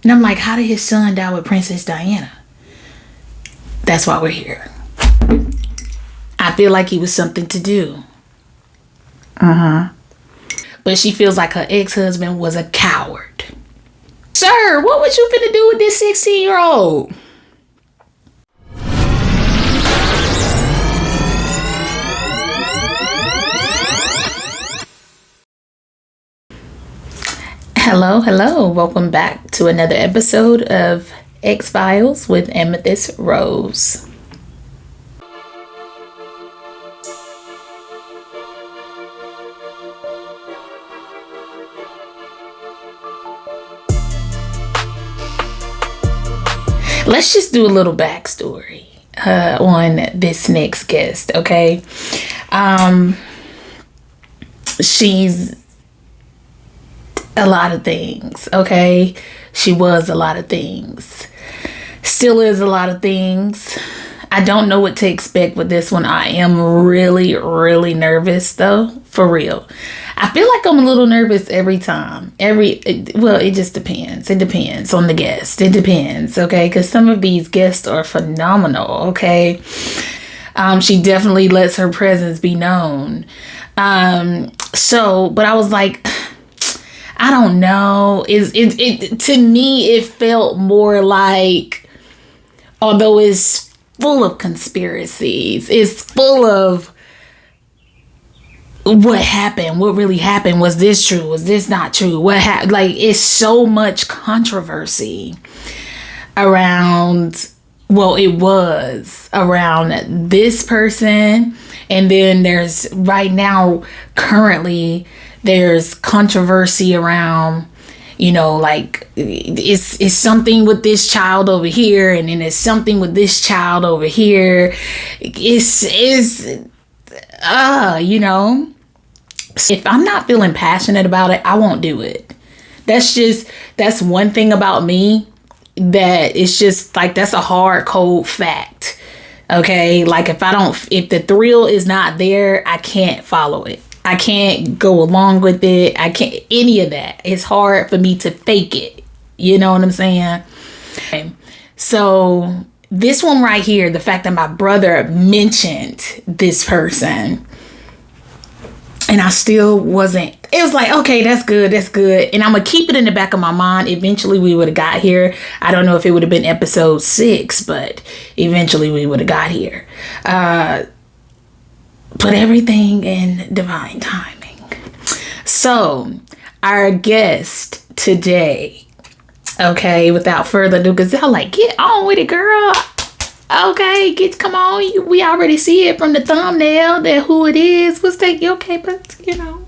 And I'm like, how did his son die with Princess Diana? That's why we're here. I feel like he was something to do. But she feels like her ex-husband was a coward. Sir, what was you finna do with this 16-year-old? Hello. Welcome back to another episode of X-Files with Amethyst Rose. Let's just do a little backstory on this next guest, okay? She's a lot of things, okay? She was a lot of things. Still is a lot of things. I don't know what to expect with this one. I am really, really nervous, though. For real. I feel like I'm a little nervous every time. It just depends. It depends on the guest. It depends, okay? Because some of these guests are phenomenal, okay? She definitely lets her presence be known. But I was like, I don't know. To me, it felt more like, although it's full of conspiracies, it's full of what happened, what really happened, was this true, was this not true, what happened, like it's so much controversy around, well, it was around this person, and then there's right now, currently, there's controversy around, you know, like it's something with this child over here, and then it's something with this child over here. You know, if I'm not feeling passionate about it, I won't do it. That's one thing about me that it's just like, that's a hard, cold fact. Okay. Like if the thrill is not there, I can't follow it. I can't go along with it. I can't, any of that. It's hard for me to fake it. You know what I'm saying? Okay. So this one right here, the fact that my brother mentioned this person, and I still wasn't, it was like, okay, that's good. And I'm going to keep it in the back of my mind. Eventually we would have got here. I don't know if it would have been episode 6, but eventually we would have got here. Put everything in divine timing. So our guest today, okay, without further ado, because they're like, get on with it, girl. Okay, come on. We already see it from the thumbnail that who it is. What's that? Okay, but you know.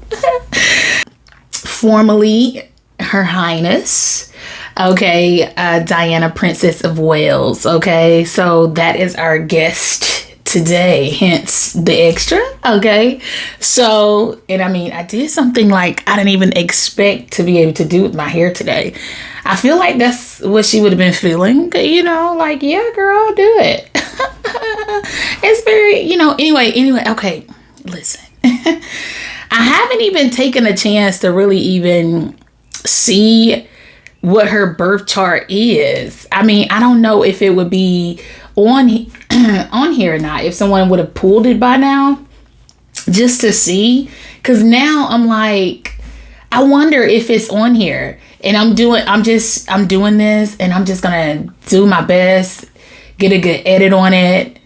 Formerly, Her Highness, okay, Diana, Princess of Wales. Okay, so that is our guest today, hence the extra. Okay, so, and I mean, I did something like I didn't even expect to be able to do with my hair today. I feel like that's what she would have been feeling, you know, like, yeah, girl, do it. It's very, you know, anyway, okay, listen. I haven't even taken a chance to really even see what her birth chart is. I mean, I don't know if it would be on here or not, if someone would have pulled it by now, just to see, because now I'm like, I wonder if it's on here. And I'm doing this, and I'm just gonna do my best, get a good edit on it.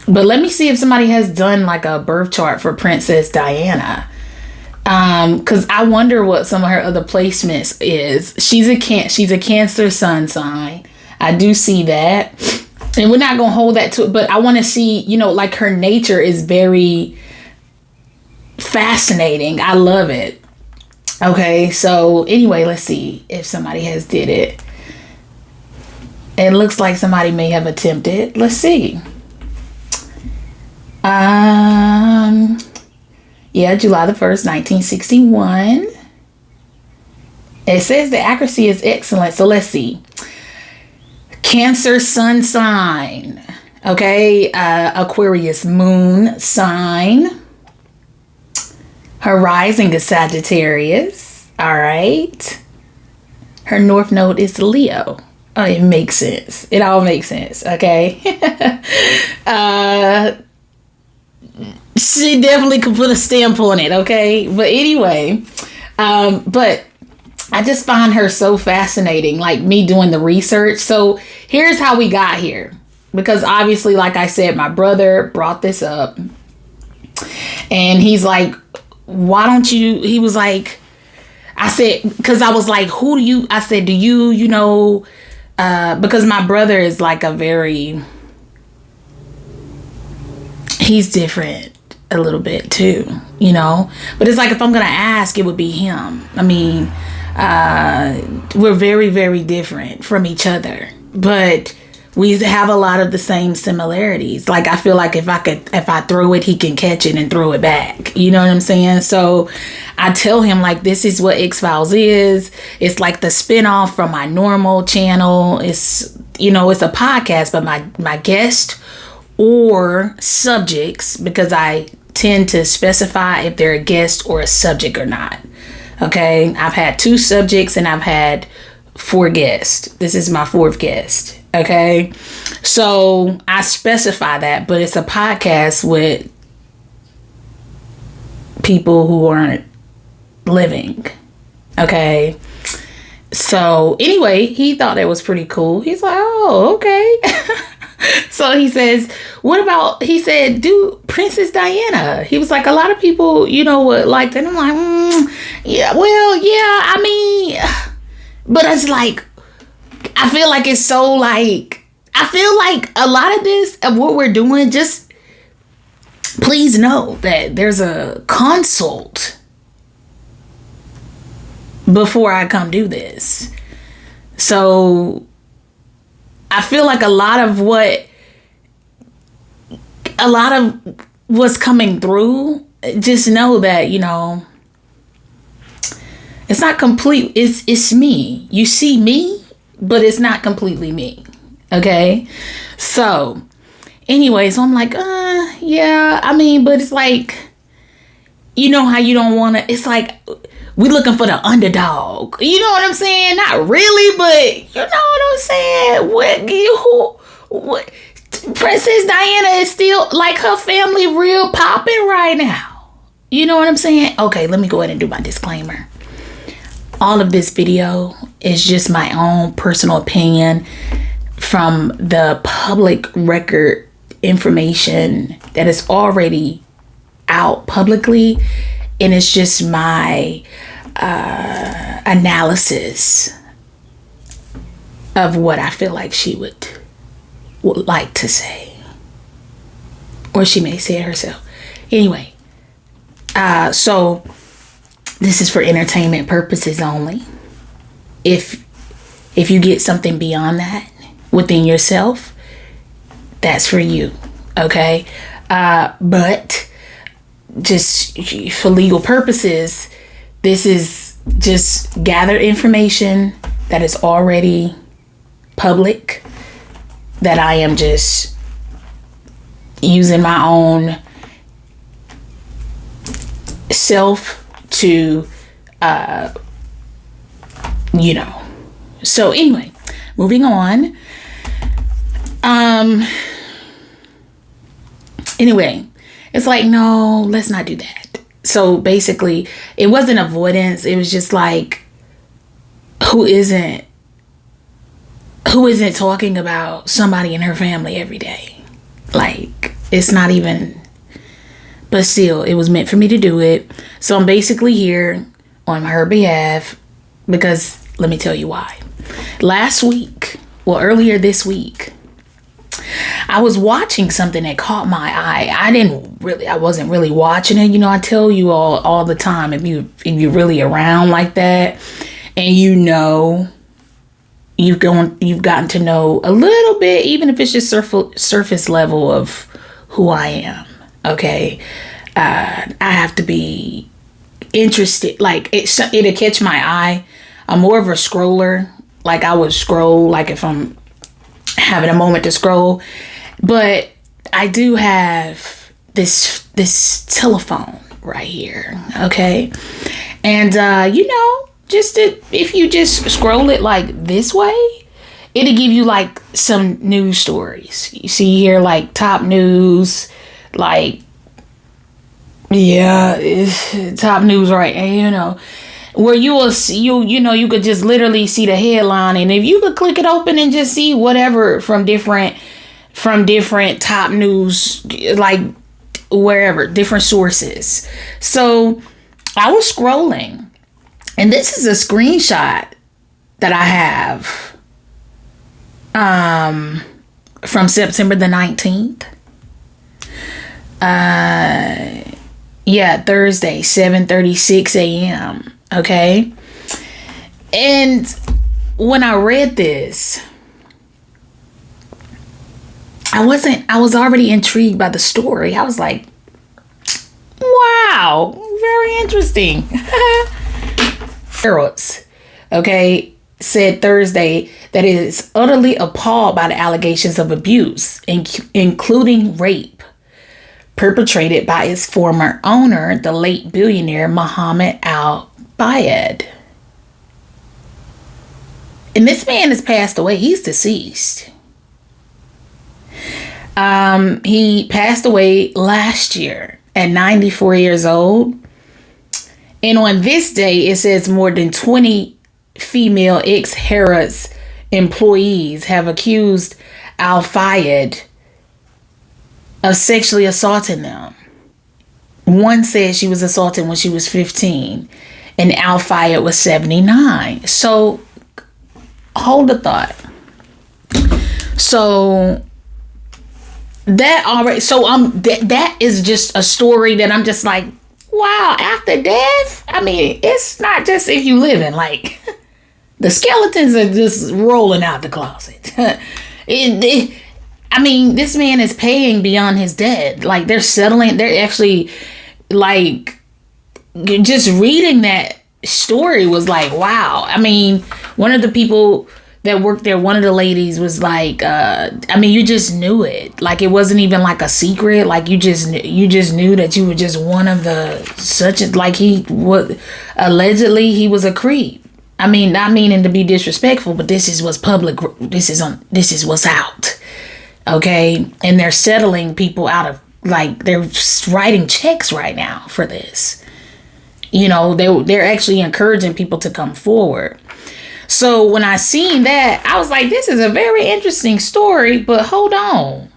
But let me see if somebody has done like a birth chart for Princess Diana. Because I wonder what some of her other placements is. She's a Cancer sun sign. I do see that. And we're not gonna hold that to it, but I want to see, you know, like her nature is very fascinating. I love it. Okay, so anyway, let's see if somebody has did it. It looks like somebody may have attempted. Let's see. Yeah, July the 1st, 1961. It says the accuracy is excellent. So let's see. Cancer sun sign. Okay, Aquarius moon sign. Her rising is Sagittarius. All right. Her north node is Leo. Oh, it makes sense. It all makes sense. Okay. She definitely could put a stamp on it. Okay. But anyway, but I just find her so fascinating, like me doing the research. So here's how we got here. Because obviously, like I said, my brother brought this up. And he's like, why don't you, he was like, I said, because I was like, who do you, I said, do you know, because my brother is like he's different a little bit too, but it's like, if I'm going to ask, it would be him. I mean, we're very, very different from each other, but we have a lot of the same similarities. Like, I feel like if I throw it, he can catch it and throw it back. You know what I'm saying? So I tell him, like, this is what X-Files is. It's like the spinoff from my normal channel. It's, it's a podcast, but my guest or subjects, because I tend to specify if they're a guest or a subject or not. Okay. I've had 2 subjects and I've had 4 guests. This is my 4th guest. Okay. So I specify that, but it's a podcast with people who aren't living. Okay. So anyway, he thought that was pretty cool. He's like, oh, okay. So he says, what about, he said, do Princess Diana. He was like, a lot of people, would like that. I'm like, yeah, well, yeah, I mean, but it's like, I feel like it's so like, I feel like a lot of this, of what we're doing, just please know that there's a consult before I come do this. So I feel like a lot of what's coming through, just know that, it's not complete. It's me. You see me, but it's not completely me. Okay. So anyway, so I'm like, yeah, I mean, but it's like, how you don't want to, it's like, we looking for the underdog. You know what I'm saying? Not really, but you know what I'm saying? What Princess Diana is still, like, her family real popping right now. You know what I'm saying? Okay, let me go ahead and do my disclaimer. All of this video is just my own personal opinion from the public record information that is already out publicly. And it's just my analysis of what I feel like she would like to say. Or she may say it herself. Anyway, so this is for entertainment purposes only. If you get something beyond that within yourself, that's for you. Okay? But just for legal purposes, this is just gathered information that is already public, that I am just using my own self to, so anyway, moving on. Anyway, it's like, no, let's not do that. So basically, it wasn't avoidance. It was just like, who isn't talking about somebody in her family every day? Like, it's not even, but still, it was meant for me to do it. So I'm basically here on her behalf because let me tell you why. Earlier this week, I was watching something that caught my eye. I wasn't really watching it. I tell you all the time, if you're really around like that, and you've gotten to know a little bit, even if it's just surface level of who I am. Okay. I have to be interested. Like, it'll catch my eye. I'm more of a scroller. Like, I would scroll, like, if I'm having a moment to scroll. But I do have this telephone right here. Okay. And, if you just scroll it like this way, it'll give you like some news stories. You see here like top news, like, yeah, top news, right? And, you know, where you will see, you could just literally see the headline, and if you could click it open and just see whatever from different top news, like wherever, different sources. So I was scrolling, and this is a screenshot that I have from September the 19th. Thursday, 7:36 a.m. Okay. And when I read this, I was already intrigued by the story. I was like, wow, very interesting. Heralds, okay, said Thursday that it is utterly appalled by the allegations of abuse, including rape, perpetrated by its former owner, the late billionaire Mohammed Al-Bayed. And this man has passed away. He's deceased. He passed away last year at 94 years old. And on this day, it says more than 20 female ex-Harrods employees have accused Al-Fayed of sexually assaulting them. One said she was assaulted when she was 15, and Al-Fayed was 79. So, hold the thought. So that is just a story that I'm just like, wow, after death? I mean, it's not just if you living, like, the skeletons are just rolling out the closet. I mean, this man is paying beyond his debt. Like, they're actually, like, just reading that story was like, wow. I mean, one of the people that worked there, one of the ladies was like, you just knew it. Like, it wasn't even like a secret. Like, you just knew that you were just one of allegedly he was a creep. I mean, not meaning to be disrespectful, but this is what's public. This is what's out. Okay. And they're settling people out of, like, they're writing checks right now for this. You know, they're actually encouraging people to come forward. So when I seen that, I was like, this is a very interesting story, but hold on.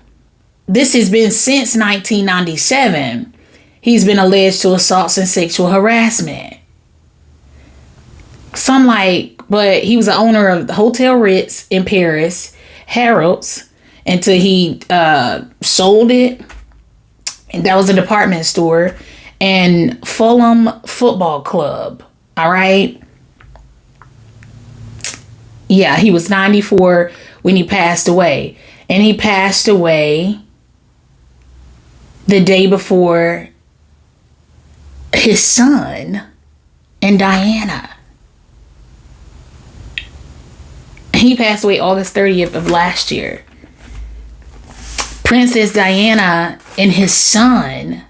This has been since 1997. He's been alleged to assaults and sexual harassment. So I'm like, but he was the owner of the Hotel Ritz in Paris, Harrods, until he sold it. And that was a department store. And Fulham Football Club. All right. Yeah, he was 94 when he passed away. And he passed away the day before his son and Diana. He passed away August 30th of last year. Princess Diana and his son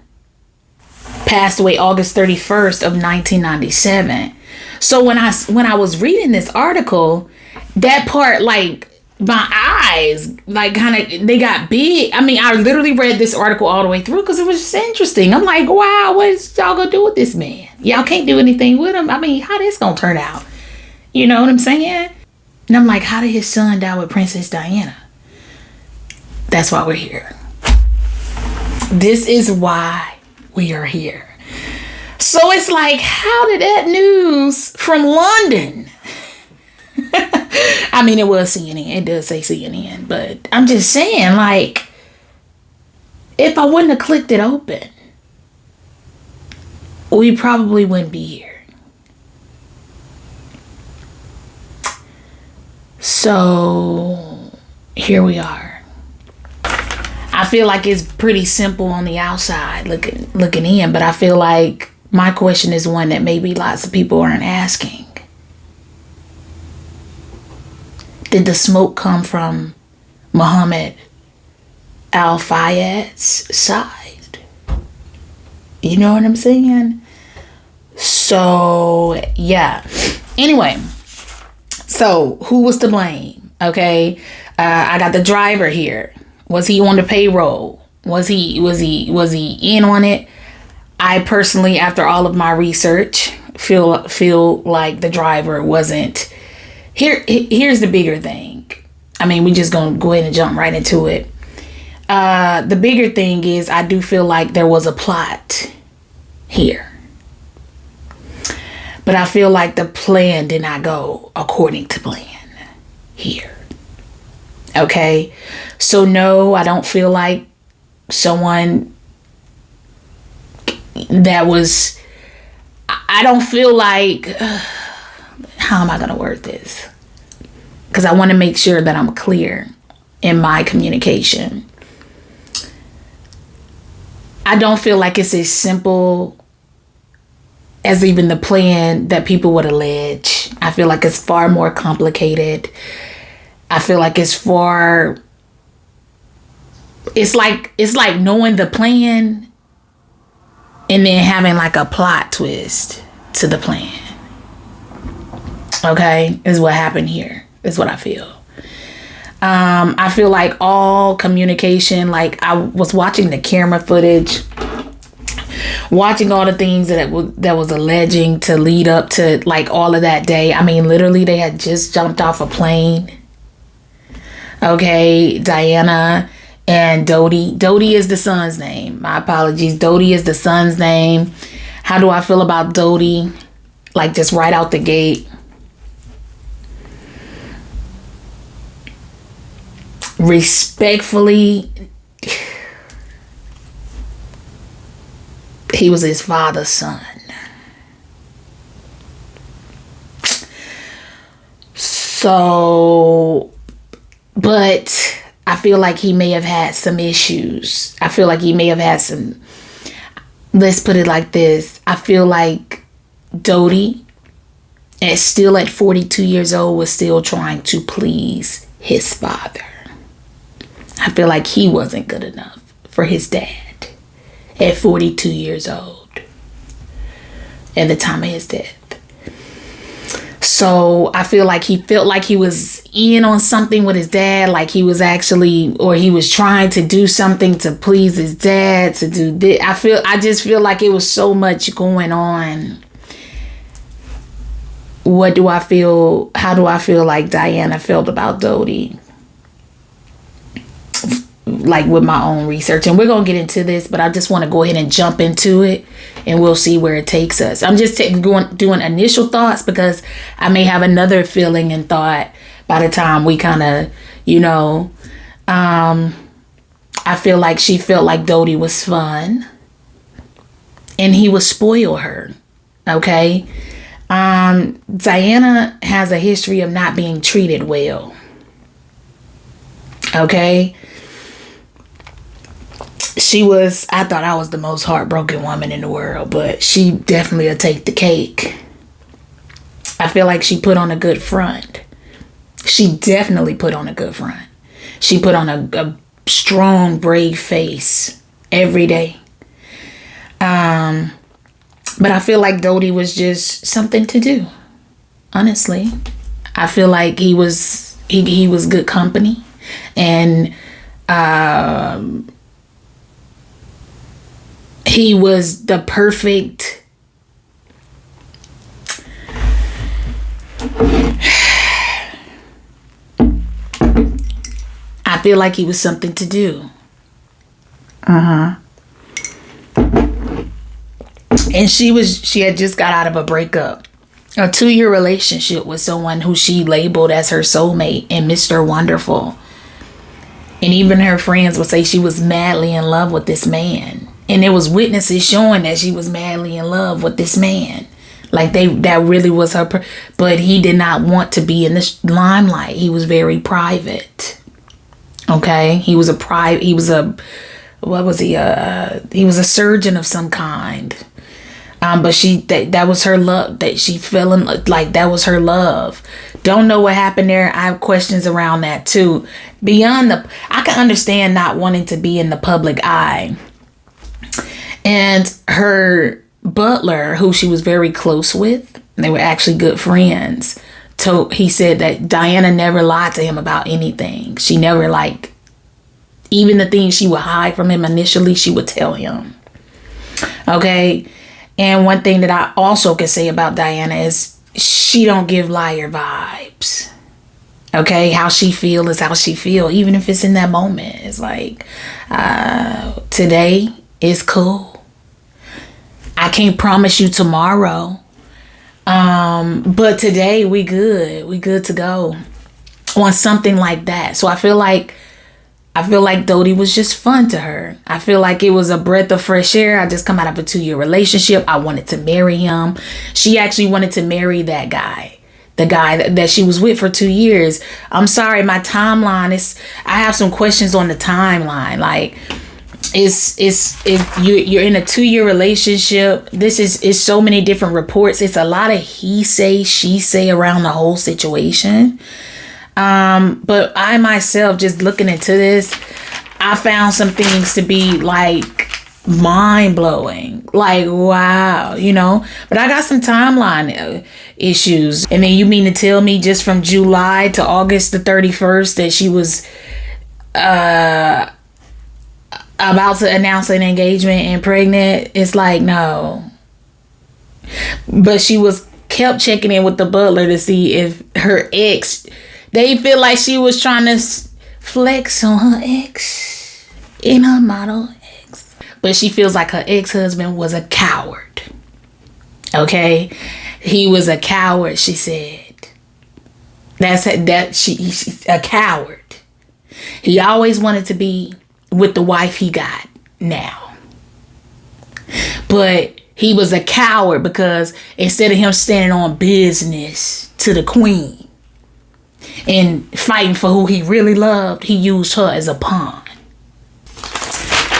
passed away August 31st of 1997. So when I was reading this article, that part, like, my eyes, like, kind of, they got big. I mean, I literally read this article all the way through because it was just interesting. I'm like, wow, what is y'all gonna do with this man? Y'all can't do anything with him. I mean, how this gonna turn out? You know what I'm saying? And I'm like, how did his son die with Princess Diana? That's why we're here. This is why we are here. So it's like, how did that news from London? I mean, it was CNN. It does say CNN. But I'm just saying, like, if I wouldn't have clicked it open, we probably wouldn't be here. So here we are. I feel like it's pretty simple on the outside looking in, but I feel like my question is one that maybe lots of people aren't asking. Did the smoke come from Mohammed Al-Fayed's side? You know what I'm saying? So, yeah. Anyway, so who was to blame? Okay, I got the driver here. Was he on the payroll? Was he in on it? I personally, after all of my research, feel like the driver wasn't here. Here's the bigger thing. I mean, we just gonna go ahead and jump right into it. The bigger thing is I do feel like there was a plot here. But I feel like the plan did not go according to plan here. Okay? So no, I don't feel like someone that was... I don't feel like... how am I going to word this? Because I want to make sure that I'm clear in my communication. I don't feel like it's as simple as even the plan that people would allege. I feel like it's far more complicated. I feel like it's like knowing the plan and then having like a plot twist to the plan. Okay, is what happened here. Is what I feel. I feel like all communication, like I was watching the camera footage, watching all the things that was alleging to lead up to like all of that day. I mean, literally they had just jumped off a plane. Okay, Diana and Dodie. Dodie is the son's name. My apologies. Dodie is the son's name. How do I feel about Dodie? Like just right out the gate. Respectfully, he was his father's son. So, but I feel like he may have had some issues. I feel like he may have had some, let's put it like this. I feel like Dodie, still at 42 years old, was still trying to please his father. I feel like he wasn't good enough for his dad at 42 years old at the time of his death. So I feel like he felt like he was in on something with his dad, like he was actually, or he was trying to do something to please his dad, to do this. I just feel like it was so much going on. What do I feel? How do I feel like Diana felt about Dodie? Like with my own research, and we're gonna get into this, but I just want to go ahead and jump into it and we'll see where it takes us. I'm just doing initial thoughts because I may have another feeling and thought by the time we kind of, I feel like she felt like Dodie was fun and he would spoil her. Okay. Diana has a history of not being treated well. Okay. I thought I was the most heartbroken woman in the world, but she definitely will take the cake. I feel like she put on a good front. She definitely put on a good front. She put on a strong, brave face every day. But I feel like Dodie was just something to do. Honestly, I feel like he was good company, and he was the perfect I feel like he was something to do. And she had just got out of a breakup. A 2-year relationship with someone who she labeled as her soulmate and Mr. Wonderful. And even her friends would say she was madly in love with this man. And there was witnesses showing that she was madly in love with this man. Like that really was her. But he did not want to be in this limelight. He was very private. Okay. He was a surgeon of some kind. But that was her love, that she fell in, like that was her love. Don't know what happened there. I have questions around that too. I can understand not wanting to be in the public eye. And her butler, who she was very close with, They were actually good friends. He said that Diana never lied to him about anything. She never, like, even the things she would hide from him initially, she would tell him. Okay. And one thing that I also can say about Diana is she don't give liar vibes. Okay. How she feel is how she feel. Even if it's in that moment. It's like, today is cool. I can't promise you tomorrow. But today we good. We good to go on something like that. So I feel like Dodie was just fun to her. I feel like it was a breath of fresh air. I just come out of a 2-year relationship. I wanted to marry him. She actually wanted to marry that guy. The guy that she was with for 2 years. I'm sorry, my timeline is, I have some questions on the timeline. Like, if you're in a 2-year relationship, this is so many different reports. It's a lot of he say, she say around the whole situation. But I myself, just looking into this, I found some things to be like mind blowing. Like, wow, but I got some timeline issues. And then you mean to tell me just from July to August the 31st that she was, about to announce an engagement and pregnant? It's like, no. But she kept checking in with the butler to see if her ex, they feel like she was trying to flex on her ex in her model ex. But she feels like her ex-husband was a coward. Okay? He was a coward, she said. She's a coward. He always wanted to be with the wife he got now. But he was a coward because instead of him standing on business to the queen and fighting for who he really loved, he used her as a pawn.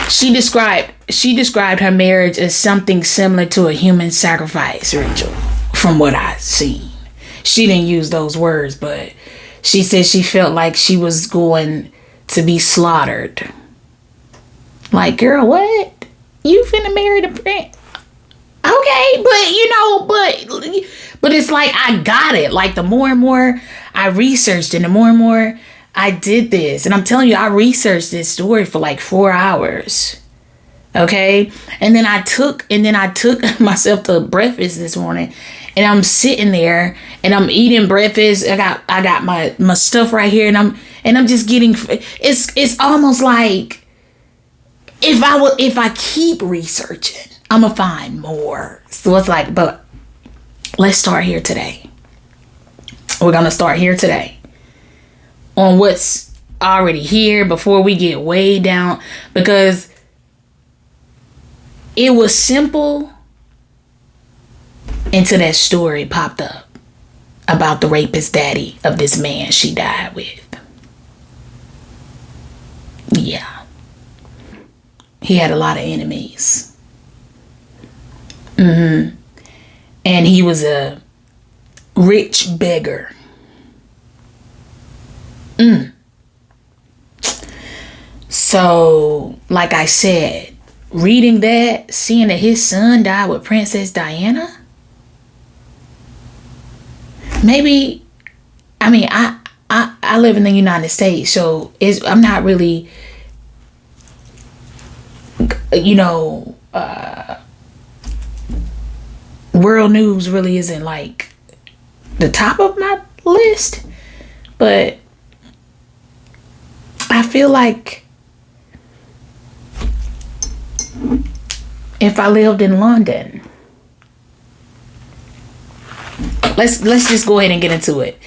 She described her marriage as something similar to a human sacrifice ritual, from what I've seen. She didn't use those words, but she said she felt like she was going to be slaughtered. Like, girl, what? You finna marry the prince? Okay, but it's like I got it. Like, the more and more I researched and the more and more I did this, and I'm telling you, I researched this story for like 4 hours. Okay, and then I took myself to breakfast this morning, and I'm sitting there and I'm eating breakfast. I got my stuff right here, and I'm just getting. It's almost like, if I keep researching, I'm gonna find more. So it's like, but let's start here today. We're gonna start here today on what's already here before we get way down, because it was simple until that story popped up about the rapist daddy of this man she died with. Yeah. He had a lot of enemies. And he was a rich beggar. So, like I said, reading that, seeing that his son died with Princess Diana, maybe, I mean, I live in the United States, so I'm not really, world news really isn't like the top of my list, but I feel like if I lived in London, let's just go ahead and get into it.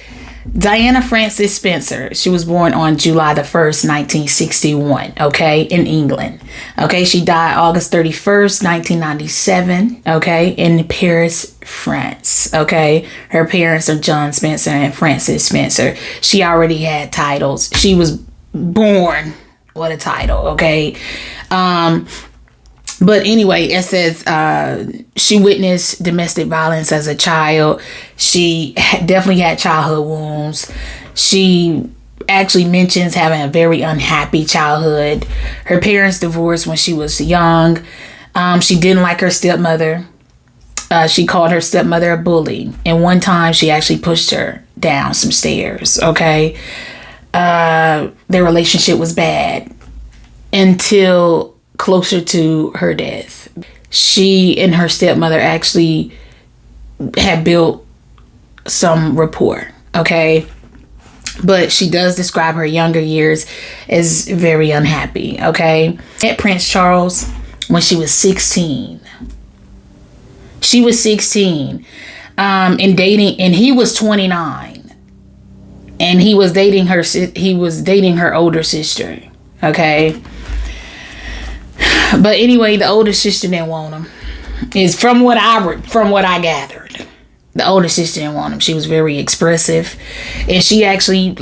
Diana Frances Spencer, she was born on July the 1st, 1961, okay, in England. Okay, she died August 31st, 1997, okay, in Paris, France, okay. Her parents are John Spencer and Frances Spencer. She already had titles. She was born with a title, okay. But anyway, it says she witnessed domestic violence as a child. She definitely had childhood wounds. She actually mentions having a very unhappy childhood. Her parents divorced when she was young. She didn't like her stepmother. She called her stepmother a bully. And one time she actually pushed her down some stairs. Okay. Their relationship was bad until closer to her death. She and her stepmother actually had built some rapport. Okay. But she does describe her younger years as very unhappy. Okay. Met Prince Charles when she was 16. She was 16 and dating, and he was 29, and he was dating her older sister. Okay. But anyway, the older sister didn't want him. Is from what I gathered. The older sister didn't want him. She was very expressive, and she actually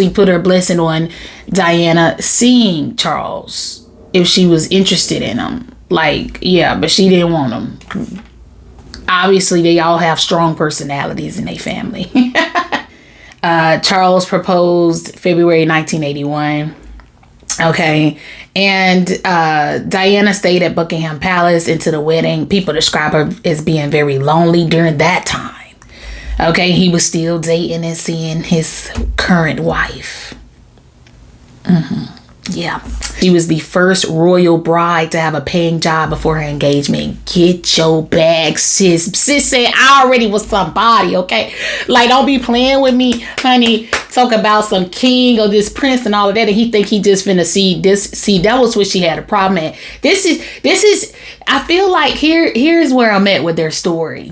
put her blessing on Diana seeing Charles if she was interested in him. But she didn't want him. Obviously, they all have strong personalities in their family. Charles proposed February 1981. Okay. And Diana stayed at Buckingham Palace into the wedding. People describe her as being very lonely during that time. Okay. He was still dating and seeing his current wife. Yeah. She was the first royal bride to have a paying job before her engagement. Get your bag, sis. Sis said, I already was somebody, okay? Don't be playing with me, honey. Talk about some king or this prince and all of that, and he think he just finna see this. See, that was what she had a problem at. This is, I feel like here's where I'm at with their story.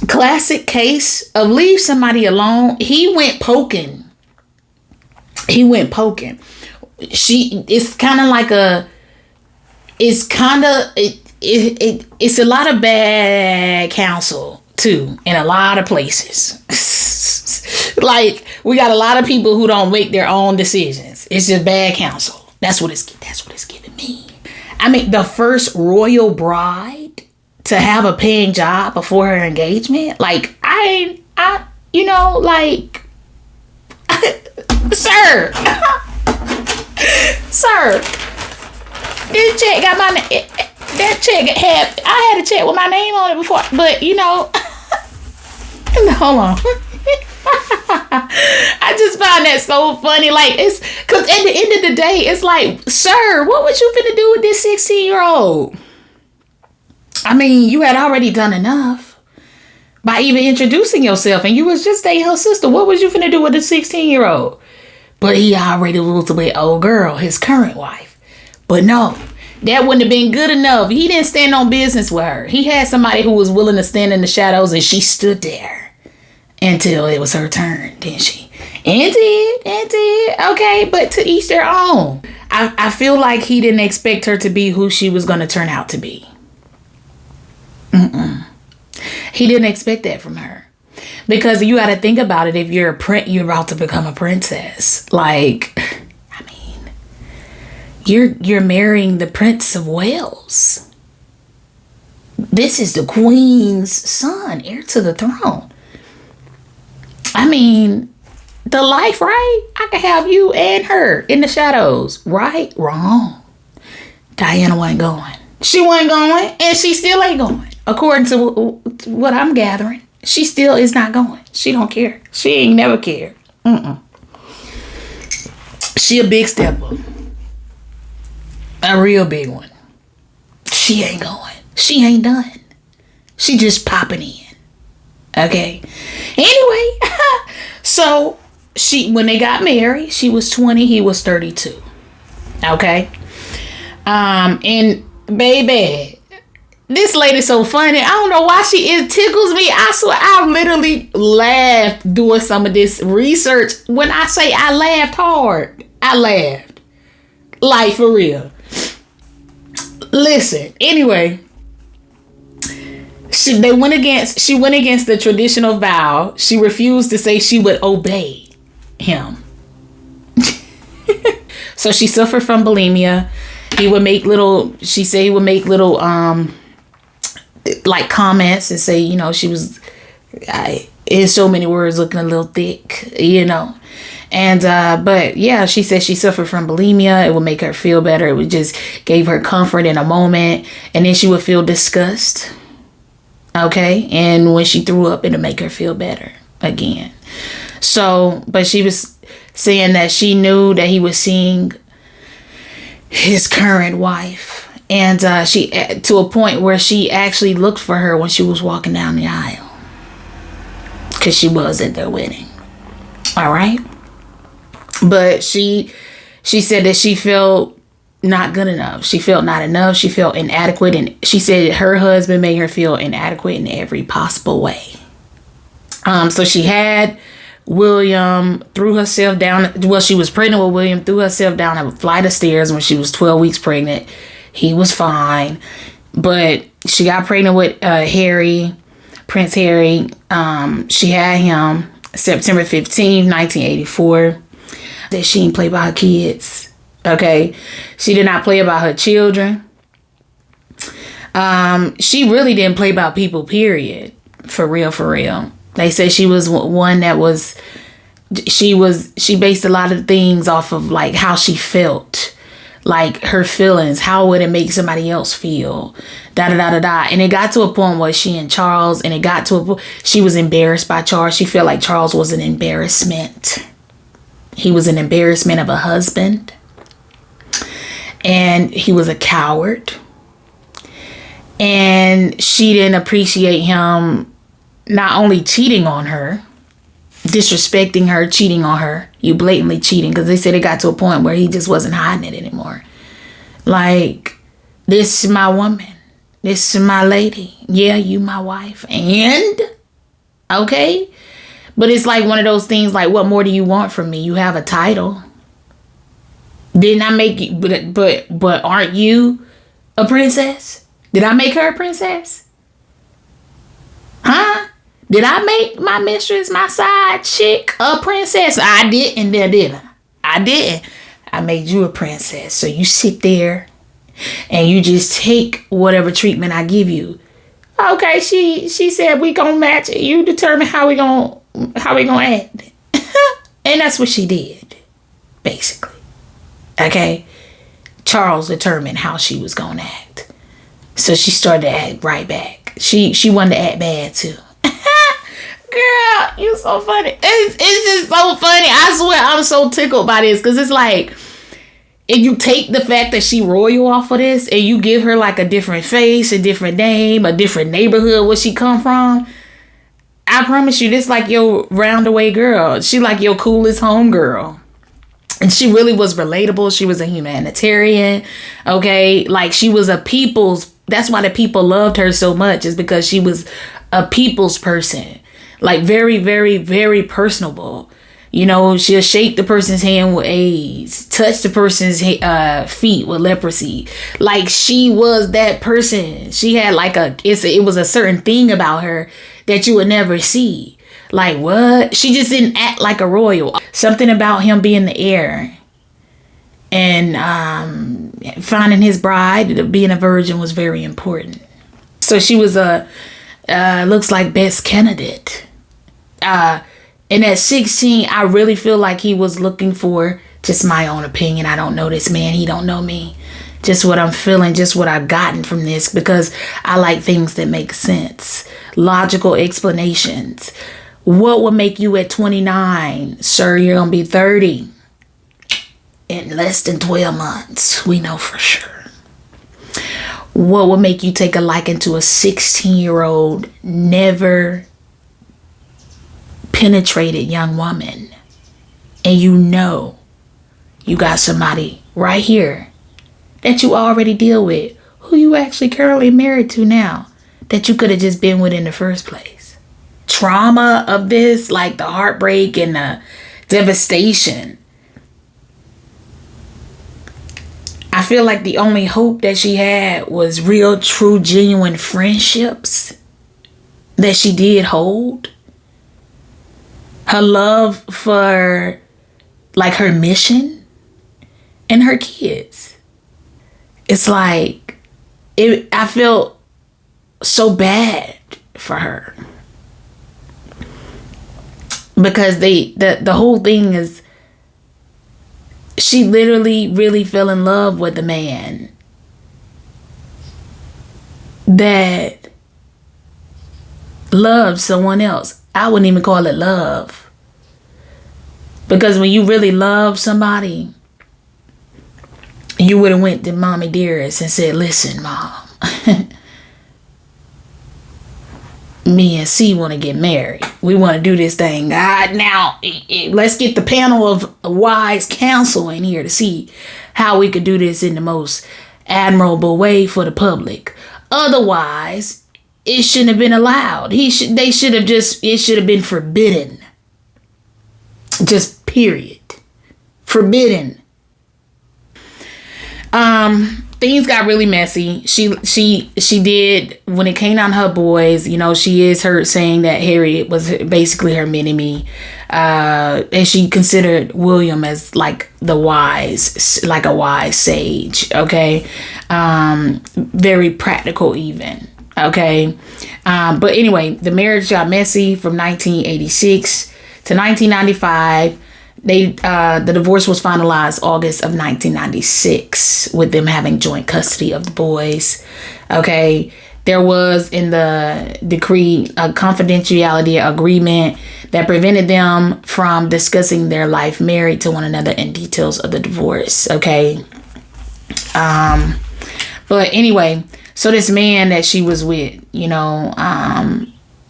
Classic case of leave somebody alone. He went poking. It's a lot of bad counsel too in a lot of places. We got a lot of people who don't make their own decisions. It's just bad counsel. That's what it's giving me. I mean, the first royal bride to have a paying job before her engagement. Sir. Sir, this check got my name. That check I had a check with my name on it before, but hold on. I just find that so funny. It's because at the end of the day, it's sir, what was you finna do with this 16-year-old? I mean, you had already done enough by even introducing yourself, and you was just dating her sister. What was you finna do with a 16-year-old? But he already was with old girl, his current wife. But no, that wouldn't have been good enough. He didn't stand on business with her. He had somebody who was willing to stand in the shadows, and she stood there until it was her turn, didn't she? And did. Okay, but to each their own. I feel like he didn't expect her to be who she was going to turn out to be. He didn't expect that from her. Because you got to think about it. If you're you're about to become a princess. You're marrying the Prince of Wales. This is the Queen's son, heir to the throne. I mean, the life, right? I could have you and her in the shadows. Right? Wrong. Diana wasn't going. She wasn't going, and she still ain't going. According to what I'm gathering. She still is not going. She don't care. She ain't never cared. She a big stepper. A real big one. She ain't going. She ain't done. She just popping in. Okay. Anyway, so when they got married, she was 20, he was 32. Okay. And baby, this lady's so funny. I don't know why it tickles me. I swear I literally laughed doing some of this research. When I say I laughed hard, I laughed. For real. Listen, anyway, she went against the traditional vow. She refused to say she would obey him. So she suffered from bulimia. He would make little comments and say, she was, in so many words, looking a little thick, And but yeah, she said she suffered from bulimia. It would make her feel better. It would just gave her comfort in a moment, and then she would feel disgust. Okay, and when she threw up, it'll make her feel better again. So, but she was saying that she knew that he was seeing his current wife, and she, to a point where she actually looked for her when she was walking down the aisle, because she was at their wedding. All right, but she said that she felt not good enough. She felt not enough. She felt inadequate, and she said her husband made her feel inadequate in every possible way. So she had William, threw herself down. Well, she was pregnant with William, threw herself down a flight of stairs when she was 12 weeks pregnant. He was fine, but she got pregnant with Harry, Prince Harry. She had him September 15th, 1984. That she didn't play by her kids. Okay, she did not play about her children. She really didn't play about people, period. For real. They said she was one that was, she based a lot of things off of like how she felt, like her feelings, how would it make somebody else feel, and it got to a point where she and Charles, and it got to a point, she was embarrassed by Charles. She felt like Charles was an embarrassment. He was an embarrassment of a husband, and he was a coward, and she didn't appreciate him not only cheating on her, disrespecting her, cheating on her. You blatantly cheating, because they said it got to a point where he just wasn't hiding it anymore. Like, this is my woman. This is my lady. Yeah, you my wife. And, okay. But it's like one of those things like, what more do you want from me? You have a title. Didn't I make you, but aren't you a princess? Did I make her a princess? Huh? Did I make my mistress, my side chick, a princess? I didn't, did I didn't. I made you a princess. So you sit there and you just take whatever treatment I give you. Okay, she said we gonna match it. You determine how we gonna act. And that's what she did, basically. Okay? Charles determined how she was gonna act. So she started to act right back. She wanted to act bad too. Girl, you so funny. It's just so funny. I swear I'm so tickled by this, because it's like, if you take the fact that she royal off of this and you give her like a different face, a different name, a different neighborhood where she come from, I promise you, this like your roundaway girl. She like your coolest home girl. And she really was relatable. She was a humanitarian. Okay. Like, she was a people's, that's why the people loved her so much, is because she was a people's person. Like, very, very, very personable. You know, she'll shake the person's hand with AIDS, touch the person's feet with leprosy. Like, she was that person. She had like it was a certain thing about her that you would never see. Like, what? She just didn't act like a royal. Something about him being the heir and finding his bride, being a virgin, was very important. So she was looks like best candidate. And at 16, I really feel like he was looking for, just my own opinion, I don't know this man, he don't know me, just what I'm feeling, just what I've gotten from this, because I like things that make sense, logical explanations. What would make you at 29? Sir, you're gonna be 30 in less than 12 months. We know for sure. What would make you take a liking to a 16-year-old, never penetrated young woman, and you know you got somebody right here that you already deal with, who you actually currently married to now, that you could have just been with in the first place? Trauma of this, like the heartbreak and the devastation. I feel like the only hope that she had was real, true, genuine friendships that she did hold. Her love for, like, her mission and her kids. It's like, I feel so bad for her. Because the whole thing is she literally really fell in love with a man that loved someone else. I wouldn't even call it love. Because when you really love somebody, you would have went to Mommy Dearest and said, listen, Mom, me and C want to get married. We want to do this thing. Now, let's get the panel of wise counsel in here to see how we could do this in the most admirable way for the public. Otherwise, it shouldn't have been allowed. It should have been forbidden. Just period. Forbidden. Things got really messy. She did, when it came down to her boys, she is heard saying that Harriet was basically her mini-me. And she considered William as like a wise sage. Okay. Very practical even. Okay. But anyway, the marriage got messy from 1986 to 1995. The divorce was finalized August of 1996 with them having joint custody of the boys. Okay. There was in the decree a confidentiality agreement that prevented them from discussing their life married to one another and details of the divorce. Okay. But anyway, so this man that she was with,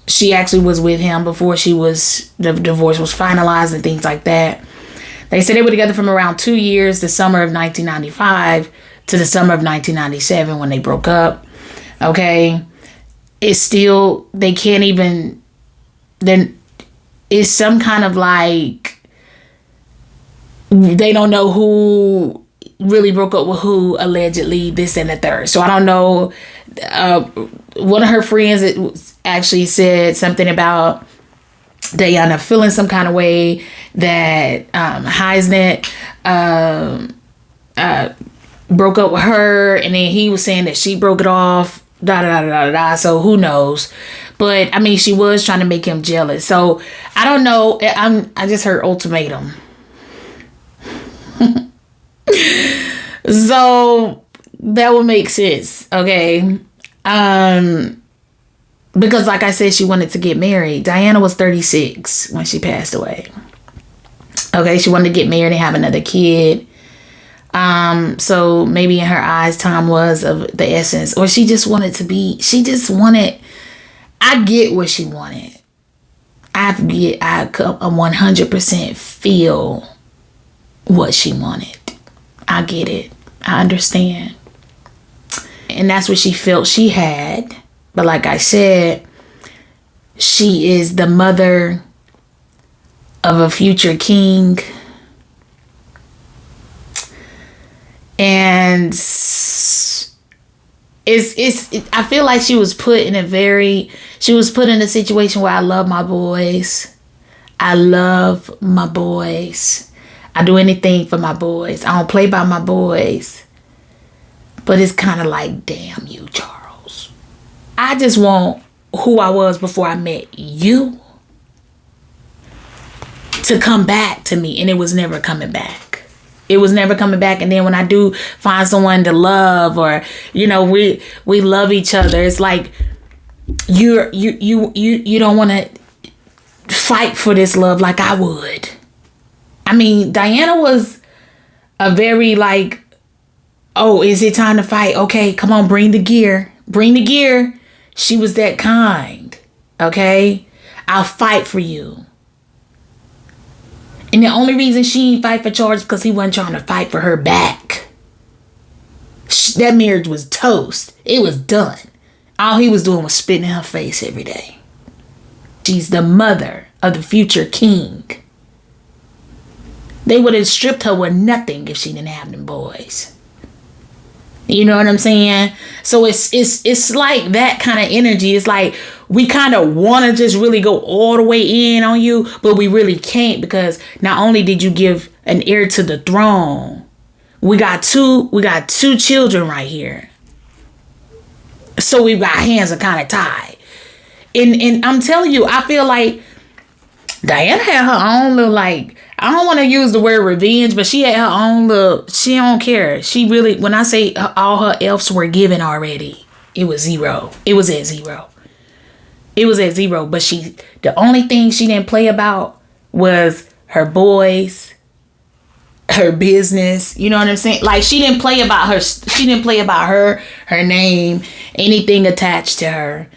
she actually was with him before the divorce was finalized and things like that. They said they were together from around 2 years, the summer of 1995 to the summer of 1997 when they broke up. Okay. It's still, they can't even, then it's some kind of like, they don't know who really broke up with who, allegedly, this and the third. So I don't know. One of her friends actually said something about Diana feeling some kind of way that Heisnet broke up with her, and then he was saying that she broke it off. So who knows? But I mean, she was trying to make him jealous. So I don't know. I just heard ultimatum. So that would make sense. Okay. Because like I said, she wanted to get married. Diana was 36 when she passed away. Okay. She wanted to get married and have another kid. So maybe in her eyes, time was of the essence, or she just wanted, I get what she wanted. I 100% feel what she wanted. I get it. I understand. And that's what she felt she had. But like I said, she is the mother of a future king. And I feel like she was put in a situation where I love my boys. I love my boys. I do anything for my boys. I don't play by my boys. But it's kind of like, damn you, Charles. I just want who I was before I met you to come back to me. And it was never coming back. It was never coming back. And then when I do find someone to love, or, we love each other, it's like you don't want to fight for this love like I would. I mean, Diana was a very like, oh, is it time to fight? Okay, come on, bring the gear. Bring the gear. She was that kind. Okay? I'll fight for you. And the only reason she didn't fight for Charles because he wasn't trying to fight for her back. That marriage was toast. It was done. All he was doing was spitting in her face every day. She's the mother of the future king. They would have stripped her with nothing if she didn't have them boys. You know what I'm saying? So it's like that kind of energy. It's like we kind of want to just really go all the way in on you, but we really can't, because not only did you give an heir to the throne, we got two children right here. So we've got hands are kind of tied. And I'm telling you, I feel like Diana had her own little, like, I don't want to use the word revenge, but she had her own little, she don't care. She really, when I say all her F's were given already, it was zero. It was at zero. It was at zero. But the only thing she didn't play about was her boys, her business. You know what I'm saying? Like, she didn't play about her name, anything attached to her,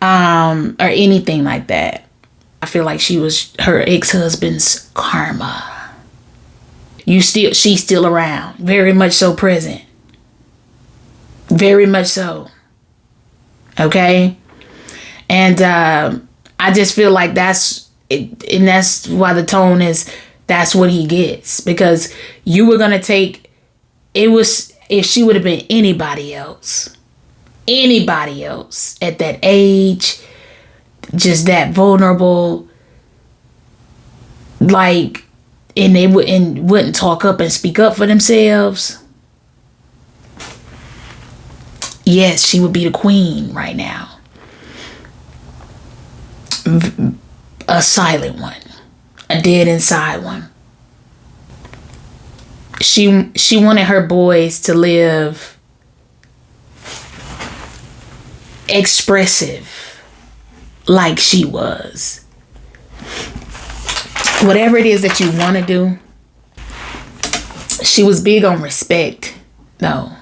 or anything like that. I feel like she was her ex-husband's karma. She's still around. Very much so present. Very much so. Okay? And I just feel like that's it, and that's why the tone is, that's what he gets. Because you were gonna take, it was, if she would have been anybody else at that age, just that vulnerable, like, and they wouldn't talk up and speak up for themselves. Yes, she would be the queen right now. A silent one, a dead inside one. She wanted her boys to live expressive like she was. Whatever it is that you want to do, she was big on respect, though,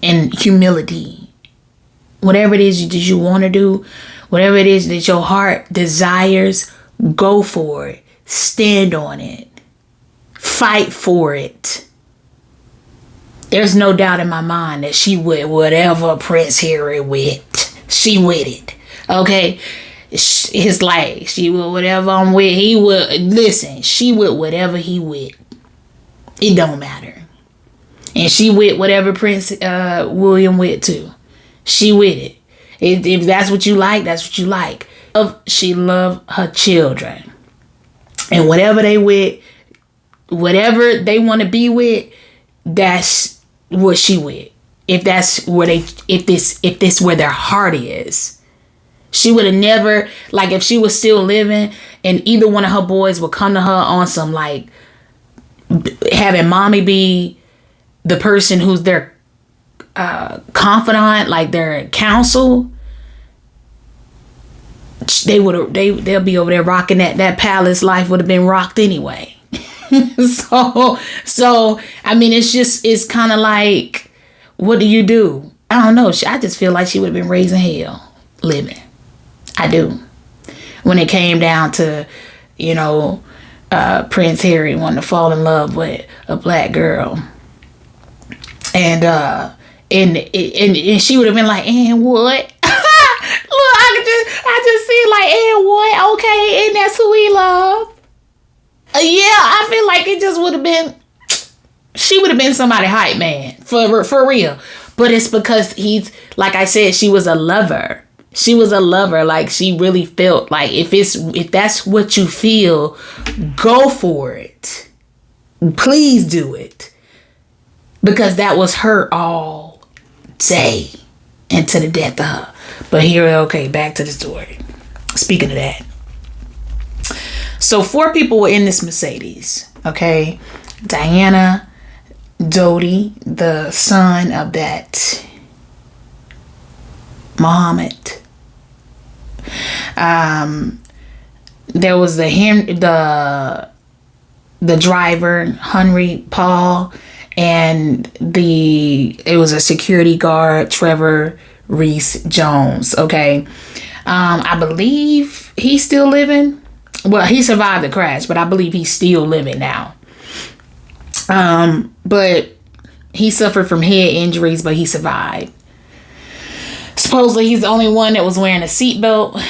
and humility. Whatever it is that you want to do, whatever it is that your heart desires, go for it. Stand on it. Fight for it. There's no doubt in my mind that she would, whatever Prince Harry with, she with it. Okay? It's like, she would whatever I'm with, he would, listen, she with whatever he with. It don't matter. And she with whatever Prince William with too. She with it. If that's what you like, that's what you like. She loved her children. And whatever they with, whatever they want to be with, that's what she with. If that's where if this where their heart is. She would have never, like, if she was still living and either one of her boys would come to her on some, like, having mommy be the person who's their confidant, like their counsel, they'll be over there rocking that palace life would have been rocked anyway. so I mean, it's kind of like, what do you do? I don't know. I just feel like she would have been raising hell living. I do. When it came down to, Prince Harry wanting to fall in love with a black girl, and she would have been like, and what? Look, I just see like, and what? Okay, and that's who he loved. Yeah, I feel like it just would have been. She would have been somebody hype man for real. But it's because he's, like I said, she was a lover. She was a lover. Like, she really felt like if that's what you feel, go for it. Please do it. Because that was her all day and to the death of her. But here, okay, back to the story. Speaking of that. So 4 people were in this Mercedes. Okay. Diana, Dodi, the son of that Muhammad. There was the driver, Henry Paul, and it was a security guard, Trevor Reese Jones. Okay. I believe he's still living. Well, he survived the crash, but I believe he's still living now. But he suffered from head injuries, but he survived. Supposedly, he's the only one that was wearing a seatbelt,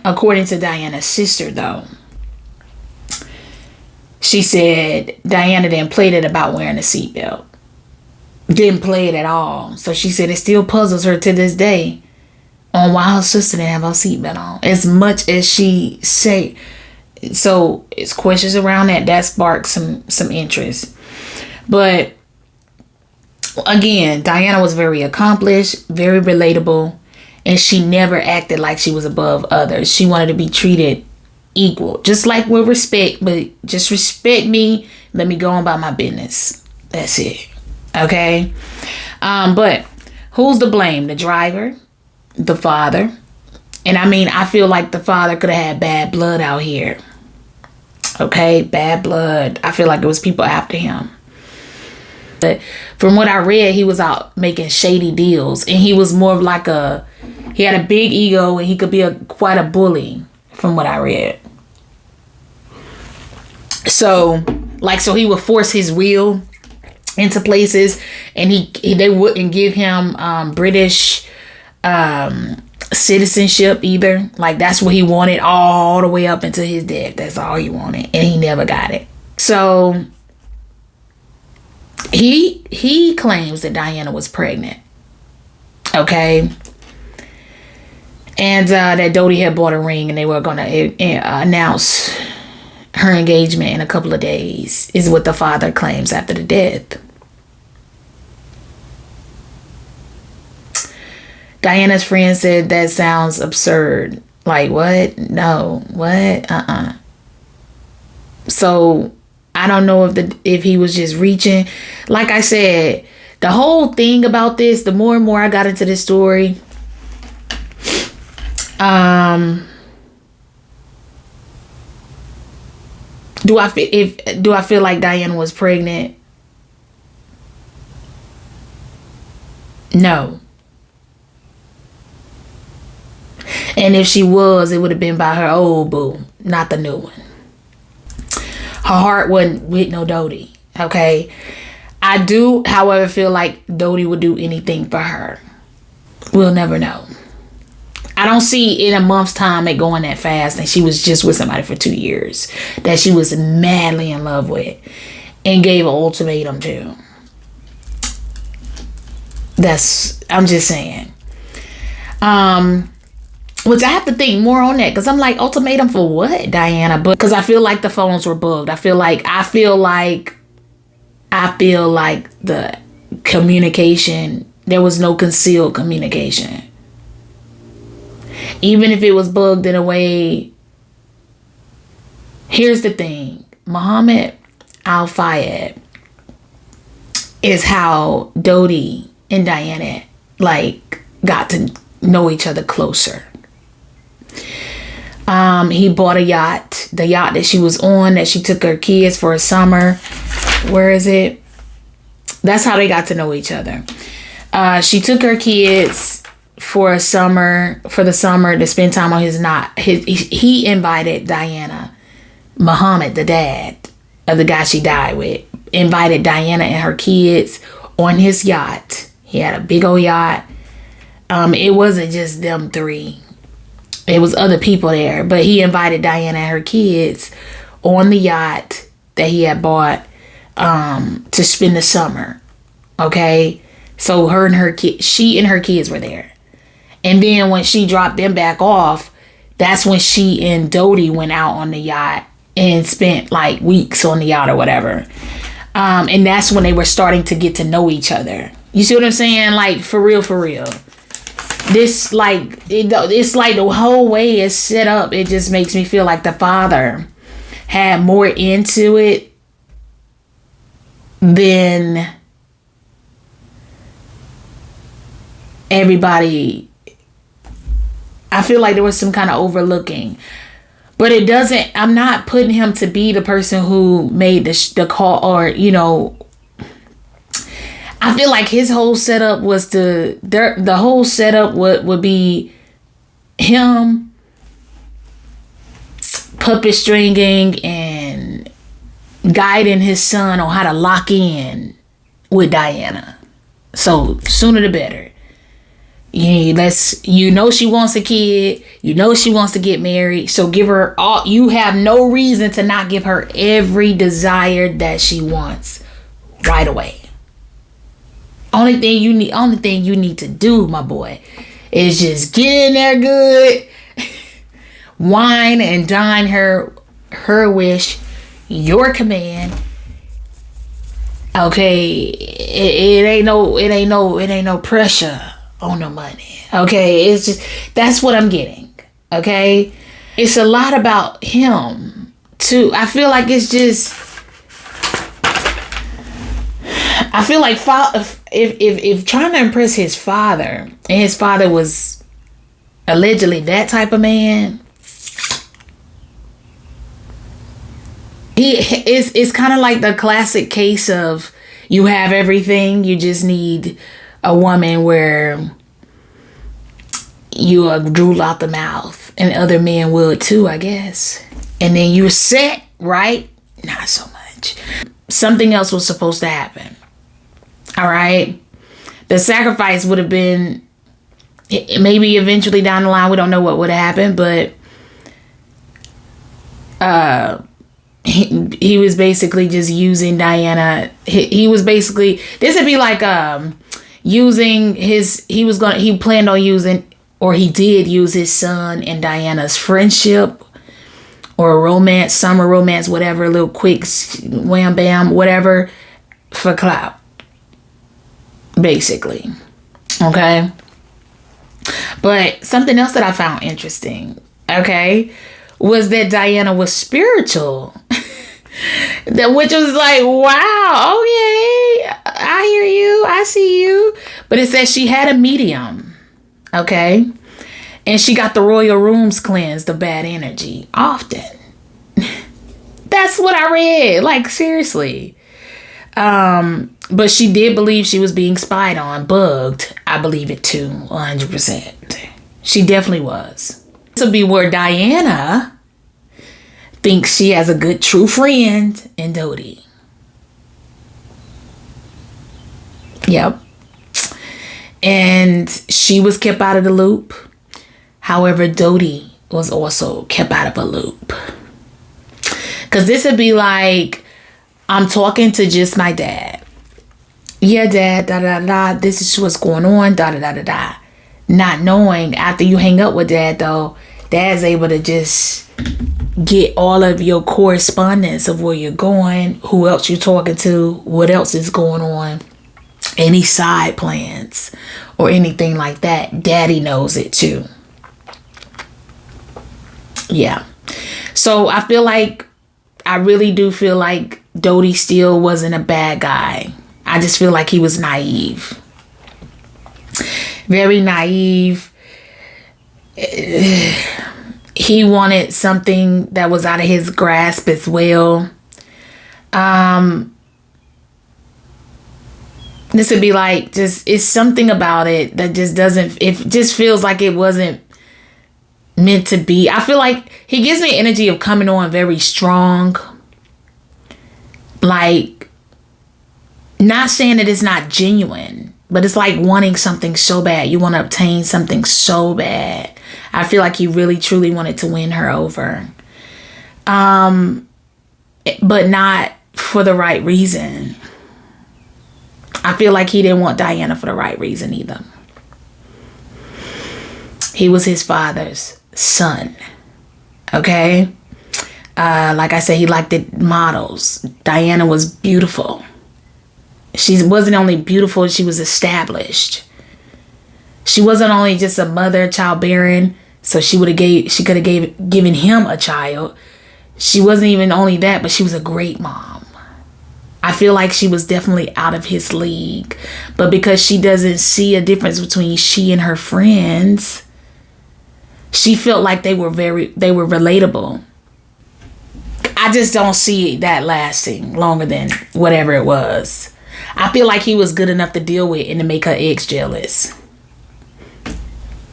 according to Diana's sister, though. She said Diana didn't play it about wearing a seatbelt. Didn't play it at all. So she said it still puzzles her to this day on why her sister didn't have her seatbelt on. As much as she say. So it's questions around that sparked some interest. But again, Diana was very accomplished, very relatable, and she never acted like she was above others. She wanted to be treated equal, just like with respect, but just respect me. Let me go on about my business. That's it. Okay. But who's to blame? The driver, the father. And I mean, I feel like the father could have had bad blood out here. Okay, bad blood. I feel like it was people after him. But from what I read, he was out making shady deals, and he was more of like he had a big ego, and he could be quite a bully from what I read. So he would force his will into places, and they wouldn't give him British citizenship either. Like, that's what he wanted all the way up until his death. That's all he wanted, and he never got it. So he claims that Diana was pregnant. Okay. And that Dodie had bought a ring, and they were going to announce her engagement in a couple of days, is what the father claims after the death. Diana's friend said that sounds absurd. Like, what? No. What? So I don't know if he was just reaching. Like I said, the whole thing about this, the more and more I got into this story, do I feel like Diana was pregnant? No. And if she was, it would have been by her old boo, not the new one. Her heart wasn't with no Dodie. Okay. I do, however, feel like Dodie would do anything for her. We'll never know. I don't see in a month's time it going that fast, and she was just with somebody for 2 years that she was madly in love with and gave an ultimatum to. I'm just saying. Which I have to think more on that, because I'm like, ultimatum for what, Diana? But because I feel like the phones were bugged. I feel like the communication, there was no concealed communication. Even if it was bugged in a way. Here's the thing. Muhammad Al-Fayed is how Dodie and Diana got to know each other closer. He bought a yacht, the yacht that she was on, that she took her kids for a summer. Where is it? That's how they got to know each other. She took her kids for the summer to spend time on his yacht. He invited Diana, Muhammad, the dad of the guy she died with, invited Diana and her kids on his yacht. He had a big old yacht. It wasn't just them three. It was other people there, but he invited Diana and her kids on the yacht that he had bought to spend the summer. Okay, so she and her kids were there, and then when she dropped them back off, that's when she and Dodie went out on the yacht and spent like weeks on the yacht or whatever. And that's when they were starting to get to know each other. You see what I'm saying? Like, for real. This, it's like the whole way it's set up, it just makes me feel like the father had more into it than everybody. I feel like there was some kind of overlooking. But it doesn't, I'm not putting him to be the person who made the call, or, I feel like his whole setup was the whole setup would be him puppet stringing and guiding his son on how to lock in with Diana. So sooner the better. She wants a kid. She wants to get married. So give her all. You have no reason to not give her every desire that she wants right away. Only thing you need to do, my boy, is just get in there good, wine and dine her wish, your command. Okay, it ain't no pressure on the money. Okay, it's just, that's what I'm getting. Okay, it's a lot about him too. I feel like it's just, I feel like if trying to impress his father, and his father was allegedly that type of man, it's kind of like the classic case of you have everything, you just need a woman where you are drool out the mouth, and other men would too, I guess. And then you're set, right? Not so much. Something else was supposed to happen. All right. The sacrifice would have been, maybe eventually down the line, we don't know what would happen, but he was basically just using Diana. He was basically, this would be like using his, he planned on using, or he did use his son and Diana's friendship or a romance, summer romance, whatever, a little quick wham bam, whatever, for clout. Basically. Okay. But something else that I found interesting, okay, was that Diana was spiritual. Which was like, wow, okay, I hear you, I see you. But it says she had a medium. Okay. And she got the royal rooms cleansed of bad energy often. That's what I read. Like, seriously. But she did believe she was being spied on, bugged. I believe it too, 100%. She definitely was. This will be where Diana thinks she has a good true friend in Dodie. Yep. And she was kept out of the loop. However, Dodie was also kept out of a loop. Because this would be like, I'm talking to just my dad. Yeah, dad, da-da-da-da. This is what's going on, da-da-da-da-da. Not knowing, after you hang up with dad, though, dad's able to just get all of your correspondence of where you're going, who else you're talking to, what else is going on, any side plans or anything like that. Daddy knows it too. Yeah. So I feel like, I really do feel like Dodie still wasn't a bad guy. I just feel like he was naive. Very naive. He wanted something that was out of his grasp as well. This would be like, just, it's something about it that just doesn't, it just feels like it wasn't meant to be. I feel like he gives me energy of coming on very strong. Like, not saying that it's not genuine, but it's like wanting something so bad. You want to obtain something so bad. I feel like he really truly wanted to win her over. But not for the right reason. I feel like he didn't want Diana for the right reason either. He was his father's son. Okay? Like I said, he liked the models. Diana was beautiful. She wasn't only beautiful, she was established. She wasn't only just a mother, childbearing, so she could have given him a child. She wasn't even only that, but she was a great mom. I feel like she was definitely out of his league. But because she doesn't see a difference between she and her friends, she felt like they were relatable. I just don't see that lasting longer than whatever it was. I feel like he was good enough to deal with and to make her ex jealous.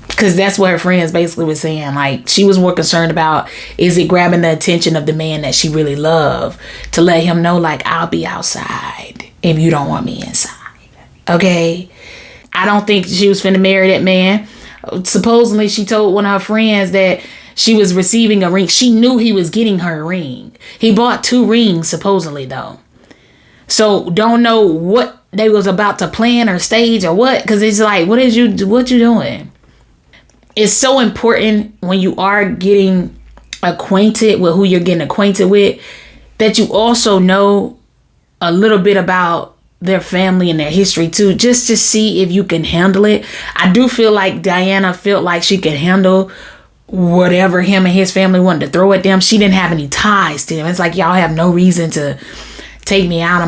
Because that's what her friends basically were saying. Like, she was more concerned about, is it grabbing the attention of the man that she really loved, to let him know, like, I'll be outside if you don't want me inside. Okay? I don't think she was finna marry that man. Supposedly, she told one of her friends that she was receiving a ring. She knew he was getting her a ring. He bought 2 rings, supposedly, though. So, don't know what they was about to plan or stage or what. Because it's like, what you doing? It's so important when you are getting acquainted with who you're getting acquainted with, that you also know a little bit about their family and their history too, just to see if you can handle it. I do feel like Diana felt like she could handle whatever him and his family wanted to throw at them. She didn't have any ties to them. It's like, y'all have no reason to take me out.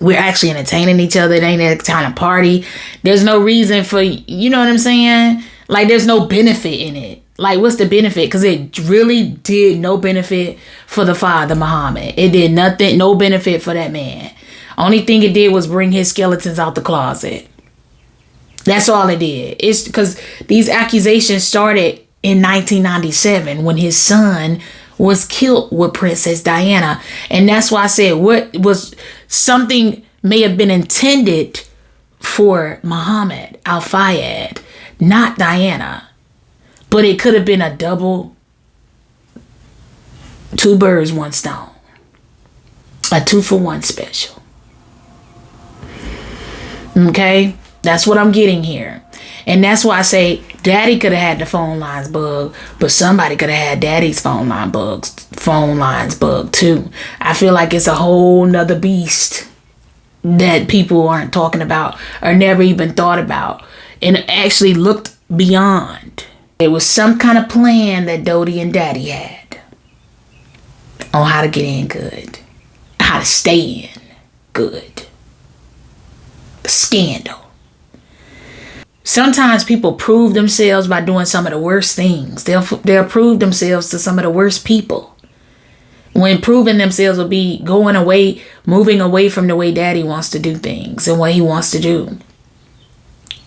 We're actually entertaining each other. It ain't that kind of party. There's no reason for, you know what I'm saying? Like, there's no benefit in it. Like, what's the benefit? Because it really did no benefit for the father, Muhammad. It did nothing, no benefit for that man. Only thing it did was bring his skeletons out the closet. That's all it did. It's because these accusations started in 1997 when his son was killed with Princess Diana. And that's why I said what was something may have been intended for Muhammad Al-Fayed, not Diana. But it could have been a double, 2 birds, 1 stone. A 2-for-1 special. Okay? That's what I'm getting here. And that's why I say daddy could have had the phone lines bugged, but somebody could have had daddy's phone lines bugged too. I feel like it's a whole nother beast that people aren't talking about or never even thought about and actually looked beyond. It was some kind of plan that Dodie and daddy had on how to get in good, how to stay in good. Scandal. Sometimes people prove themselves by doing some of the worst things. They'll prove themselves to some of the worst people. When proving themselves will be moving away from the way daddy wants to do things and what he wants to do.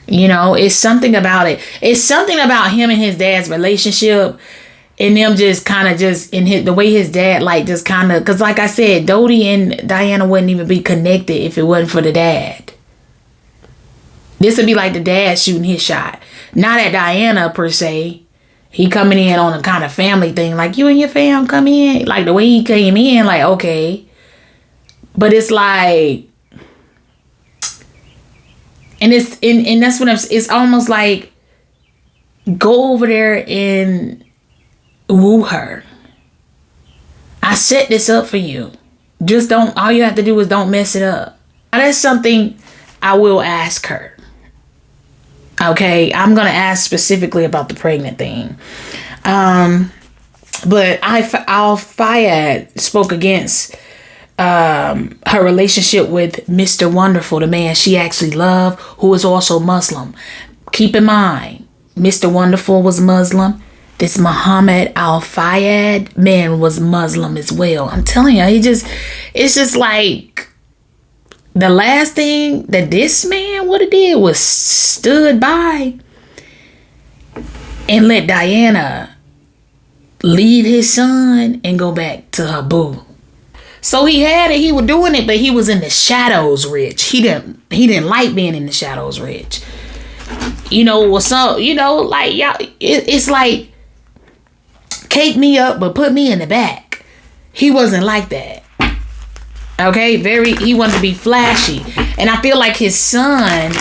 You know, it's something about it. It's something about him and his dad's relationship and them just kind of the way his dad because like I said, Dodie and Diana wouldn't even be connected if it wasn't for the dad. This would be like the dad shooting his shot. Not at Diana per se. He coming in on a kind of family thing. Like, you and your fam come in. Like the way he came in, like, okay. But it's like, and that's what it's almost like, go over there and woo her. I set this up for you. All you have to do is don't mess it up. Now, that's something I will ask her. Okay, I'm going to ask specifically about the pregnant thing. But Al-Fayed spoke against her relationship with Mr. Wonderful, the man she actually loved, who is also Muslim. Keep in mind, Mr. Wonderful was Muslim. This Muhammad Al-Fayed man was Muslim as well. I'm telling you, it's just like, the last thing that this man would have did was stood by and let Diana leave his son and go back to her boo. So he had it, he was doing it, but he was in the shadows rich. He didn't like being in the shadows rich. You know, like y'all, it's like cake me up but put me in the back. He wasn't like that. Okay, he wanted to be flashy. And I feel like his son,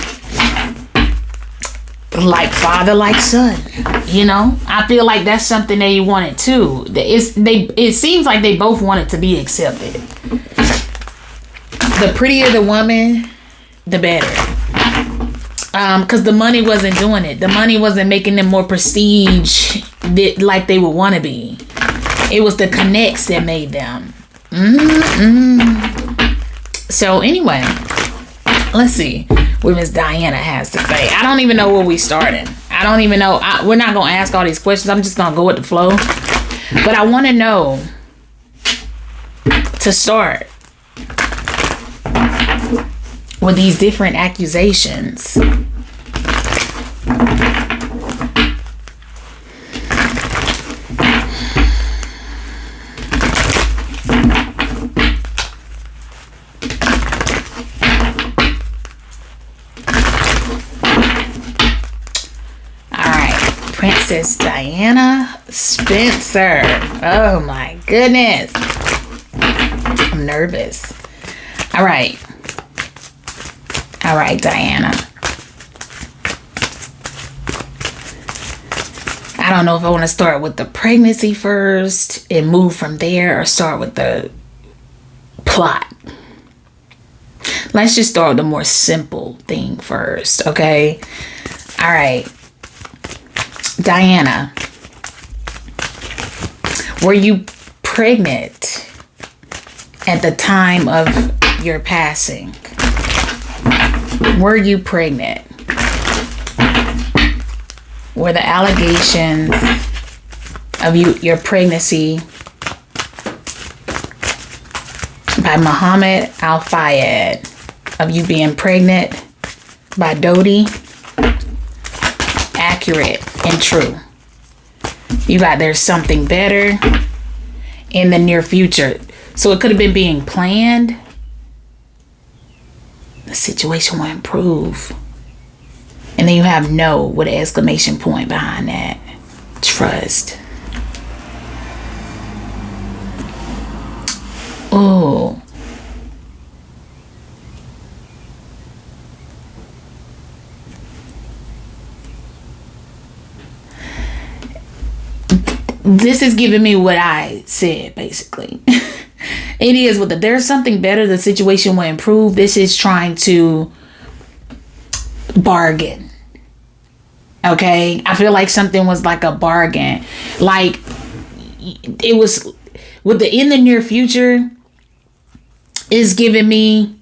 like father, like son, you know? I feel like that's something they wanted too. It seems like they both wanted to be accepted. The prettier the woman, the better. Because the money wasn't doing it. The money wasn't making them more prestige like they would want to be. It was the connects that made them. So anyway, let's see what Miss Diana has to say. I don't even know where we started. I don't even know. We're not going to ask all these questions. I'm just going to go with the flow. But I want to know, to start, with these different accusations. Princess Diana Spencer. Oh my goodness. I'm nervous. All right, Diana. I don't know if I want to start with the pregnancy first and move from there or start with the plot. Let's just start with the more simple thing first, okay? All right. Diana, were you pregnant at the time of your passing? Were you pregnant? Were the allegations of your pregnancy by Muhammad Al-Fayed, of you being pregnant by Dodi, accurate and true? You got there's something better in the near future. So it could have been being planned. The situation will improve. And then you have no with an exclamation point behind that. Trust. Oh. This is giving me what I said, basically. It is with there's something better. The situation will improve. This is trying to bargain. Okay. I feel like something was like a bargain. Like it was with the in the near future is giving me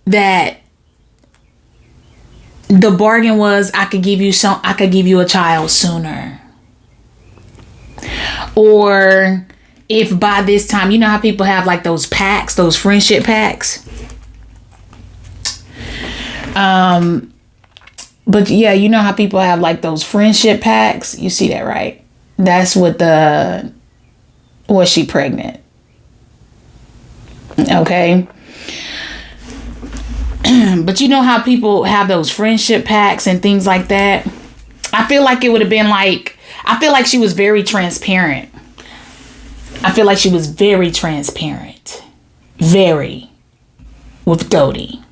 that the bargain was I could give you a child sooner. Or if by this time, you know how people have like those packs, those friendship packs. But yeah, you know how people have like those friendship packs. You see that, right? That's what was she pregnant? Okay. But you know how people have those friendship packs and things like that. I feel like it would have been like, I feel like she was very transparent. I feel like she was very transparent. Very. With Dodi.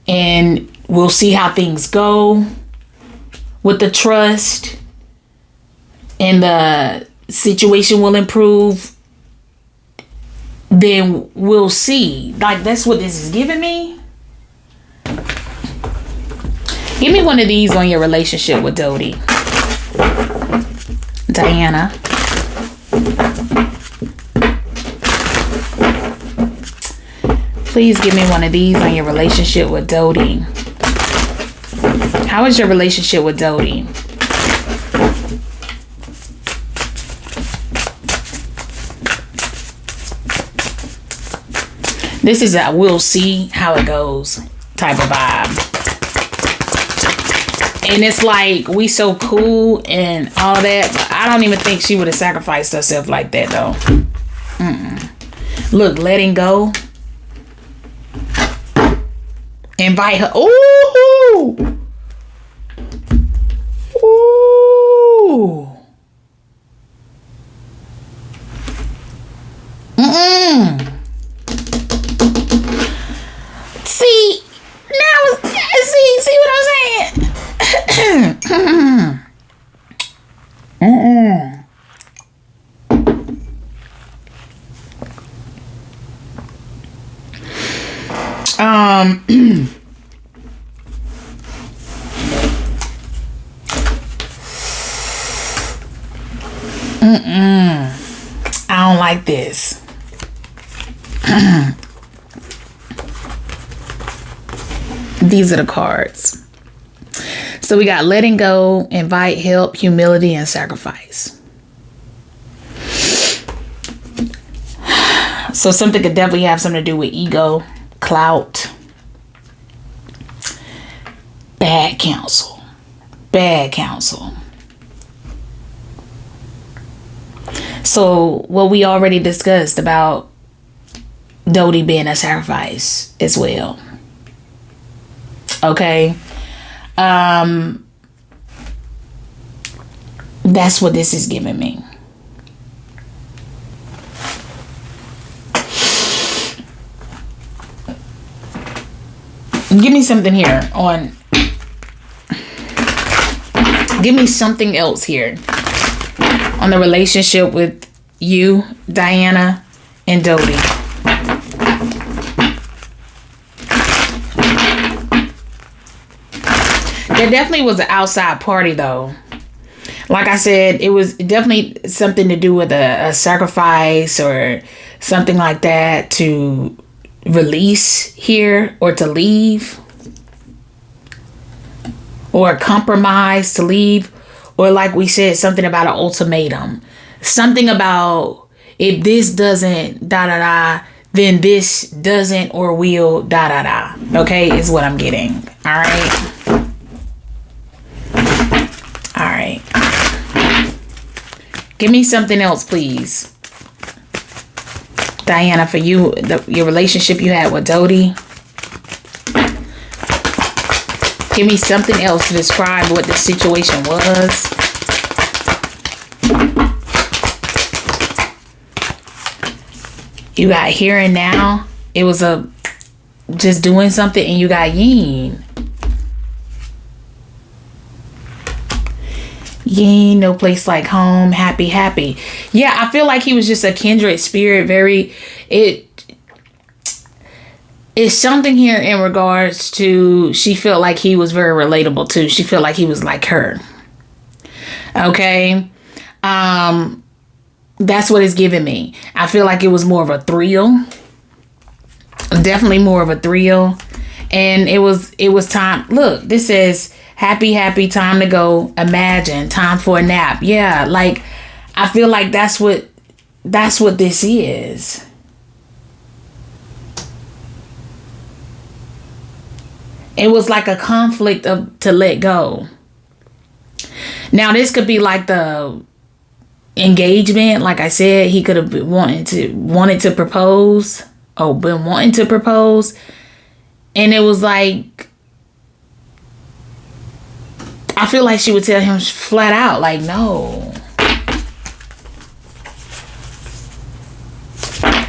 And we'll see how things go with the trust. And the situation will improve. Then we'll see. Like, that's what this is giving me. Give me one of these on your relationship with Dodi. Diana. Please give me one of these on your relationship with Dodi. How is your relationship with Dodi? This is a we'll see how it goes type of vibe. And it's like we so cool and all that, but I don't even think she would have sacrificed herself like that though. Look, letting go. Invite her. Ooh. Ooh. See, now see what I'm saying? I don't like this. These are the cards. So we got letting go, invite help, humility, and sacrifice. So something could definitely have something to do with ego, clout, bad counsel. Bad counsel. So what we already discussed about Dodi being a sacrifice as well. Okay. That's what this is giving me. Give me something here on. Give me something else here on the relationship with you, Diana, and Dodi. There definitely was an outside party though. Like I said, it was definitely something to do with a sacrifice or something like that, to release here or to leave, or a compromise to leave, or like we said, something about an ultimatum, something about if this doesn't da da da, then this doesn't or will da da da. Okay, is what I'm getting. All right. All right. Give me something else, please. Diana, for you, your relationship you had with Dodie. Give me something else to describe what the situation was. You got here and now. It was a just doing something, and you got yin. Yin, no place like home, happy, happy. Yeah, I feel like he was just a kindred spirit. It's something here in regards to, she felt like he was very relatable too. She felt like he was like her. Okay. That's what it's giving me. I feel like it was more of a thrill. Definitely more of a thrill. And it was time. Look, this says happy, happy, time to go. Imagine, time for a nap. Yeah, like I feel like that's what this is. It was like a conflict of to let go. Now this could be like the engagement. Like I said, he could have been wanted to propose. Oh, been wanting to propose. And it was like, I feel like she would tell him flat out, like, no.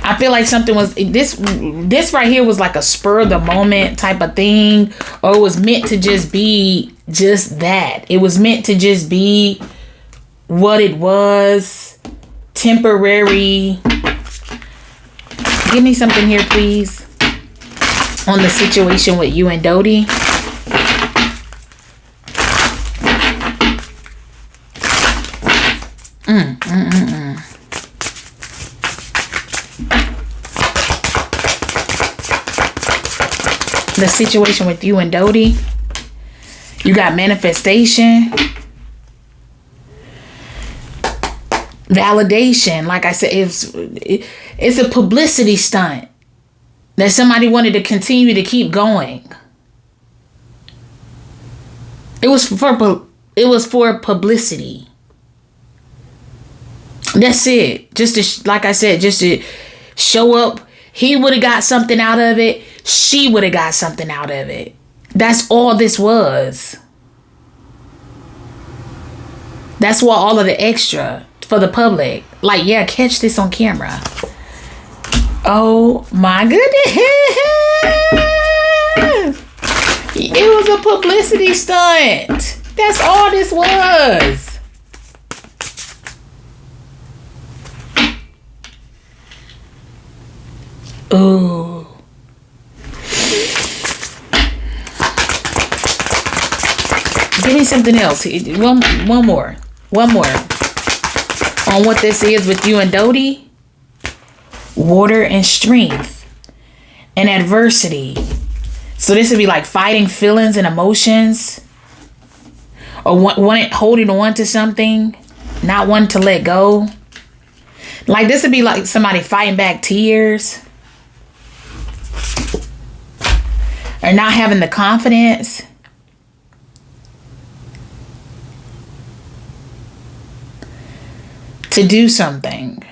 I feel like something was, this right here was like a spur of the moment type of thing, or it was meant to just be just that. It was meant to just be what it was, temporary. Give me something here, please, on the situation with you and Dodie. The situation with you and Dodie. You got manifestation. Validation. Like I said, it's a publicity stunt that somebody wanted to continue to keep going. It was for publicity. That's it. Just to, like I said, just to show up. He would have got something out of it. She would have got something out of it. That's all this was. That's why all of the extra for the public. Like, yeah, catch this on camera. Oh my goodness. It was a publicity stunt. That's all this was. Ooh. Give me something else. One more. On what this is with you and Dodie. Water and strength. And adversity. So this would be like fighting feelings and emotions. Or holding on to something. Not wanting to let go. Like this would be like somebody fighting back tears. Or not having the confidence. To do something.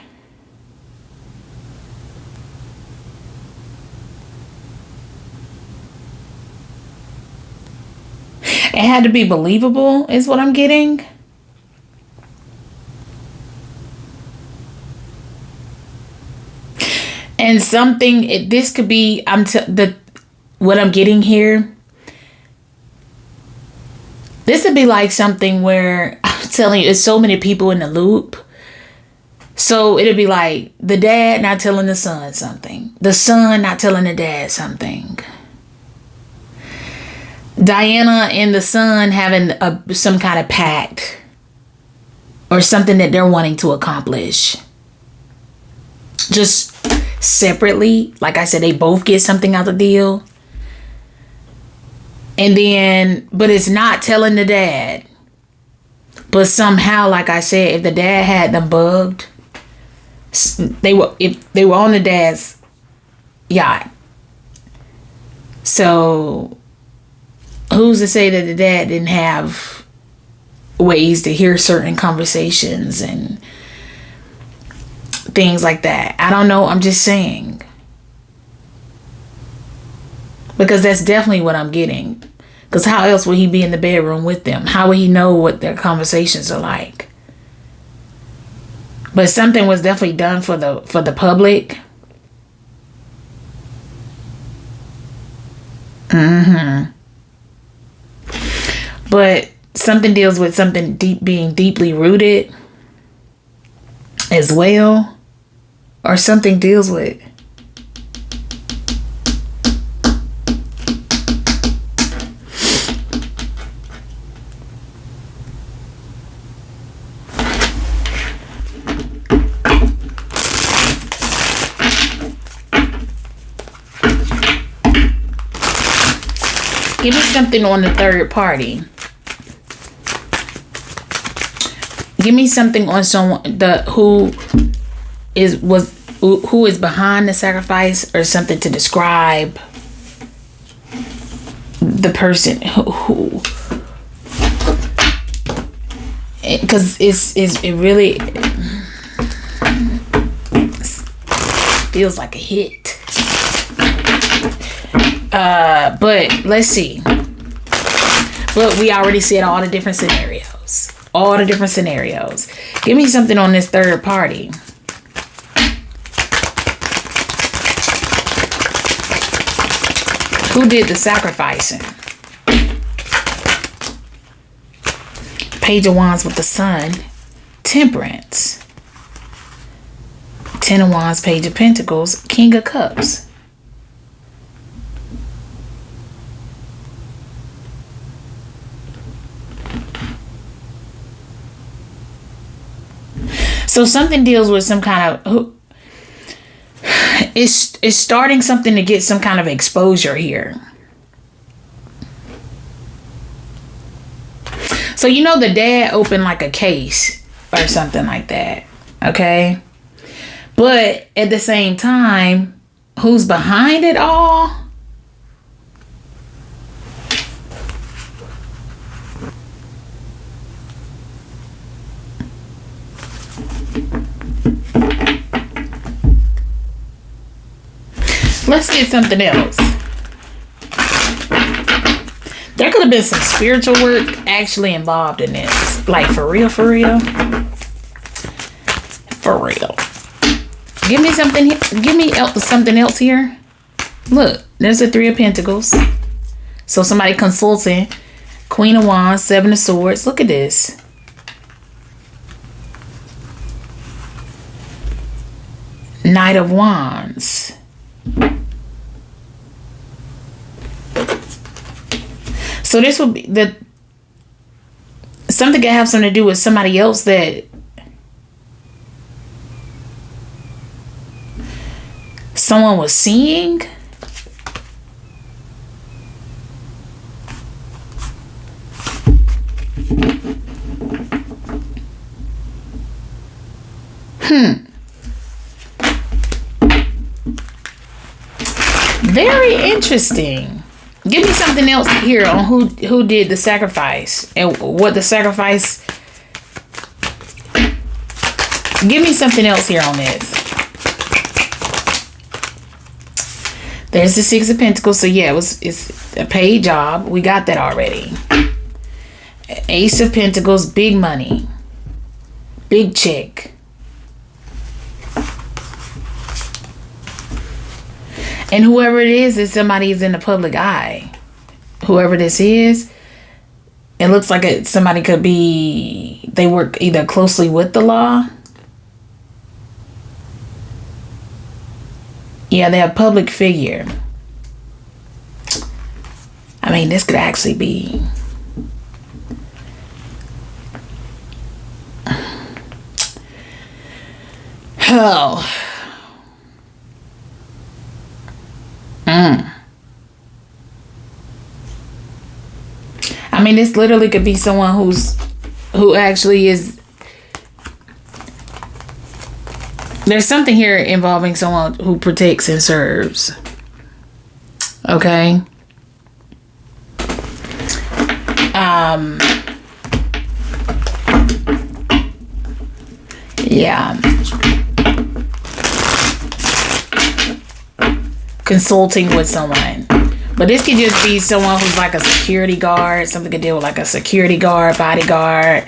It had to be believable, is what I'm getting. And something, this could be, what I'm getting here. This would be like something where, I'm telling you, there's so many people in the loop. So it'd be like the dad not telling the son something. The son not telling the dad something. Diana and the son having some kind of pact. or something that they're wanting to accomplish. Just separately, like I said, they both get something out of the deal. And then, but it's not telling the dad. But somehow, like I said, if the dad had them bugged, if they were on the dad's yacht. So who's to say that the dad didn't have ways to hear certain conversations and things like that? I don't know. I'm just saying. Because that's definitely what I'm getting. Because how else would he be in the bedroom with them? How would he know what their conversations are like? But something was definitely done for the public. But something deals with something being deeply rooted as well. Or something deals with. Give me something on the third party. Give me something on someone who is behind the sacrifice, or something to describe the person who because it really feels like a hit. But let's see. Look, we already said all the different scenarios. All the different scenarios. Give me something on this third party. Who did the sacrificing? Page of Wands with the Sun. Temperance. Ten of Wands, Page of Pentacles, King of Cups. So something deals with some kind of, it's starting something to get some kind of exposure here. So you know the dad opened like a case or something like that, okay? But at the same time, who's behind it all? Let's get something else. There could have been some spiritual work actually involved in this. Like for real, for real. For real. Give me something. Give me something else here. Look, there's the Three of Pentacles. So somebody consulting. Queen of Wands, Seven of Swords. Look at this. Knight of Wands. So this will be something could have something to do with somebody else that someone was seeing. Very interesting. Give me something else here on who did the sacrifice and what the sacrifice. Give me something else here on this. There's the Six of Pentacles. So yeah, it's a paid job. We got that already. Ace of Pentacles, big money, big check. And whoever it is somebody is in the public eye. Whoever this is, it looks like somebody could be, they work either closely with the law. Yeah, they're a public figure. I mean, this could actually be. Oh. I mean, this literally could be someone who actually is. There's something here involving someone who protects and serves. Okay. Yeah. Consulting with someone. But this could just be someone who's like a security guard. Something could deal with like a security guard, bodyguard.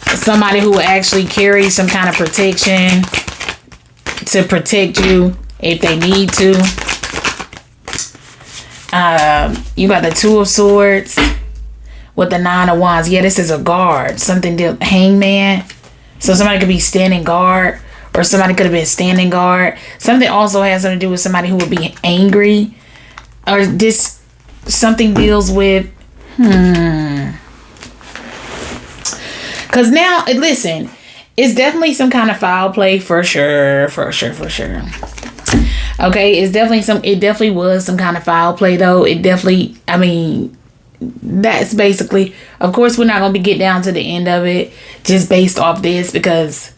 Somebody who will actually carry some kind of protection to protect you if they need to. You got the Two of Swords with the Nine of Wands. Yeah, this is a guard. Something hangman. So somebody could be standing guard, or somebody could have been standing guard. Something also has something to do with somebody who would be angry, or this something deals with because now, listen, it's definitely some kind of foul play for sure. Okay, it definitely was some kind of foul play though. I mean, that's basically, of course, we're not going to get down to the end of it just based off this, because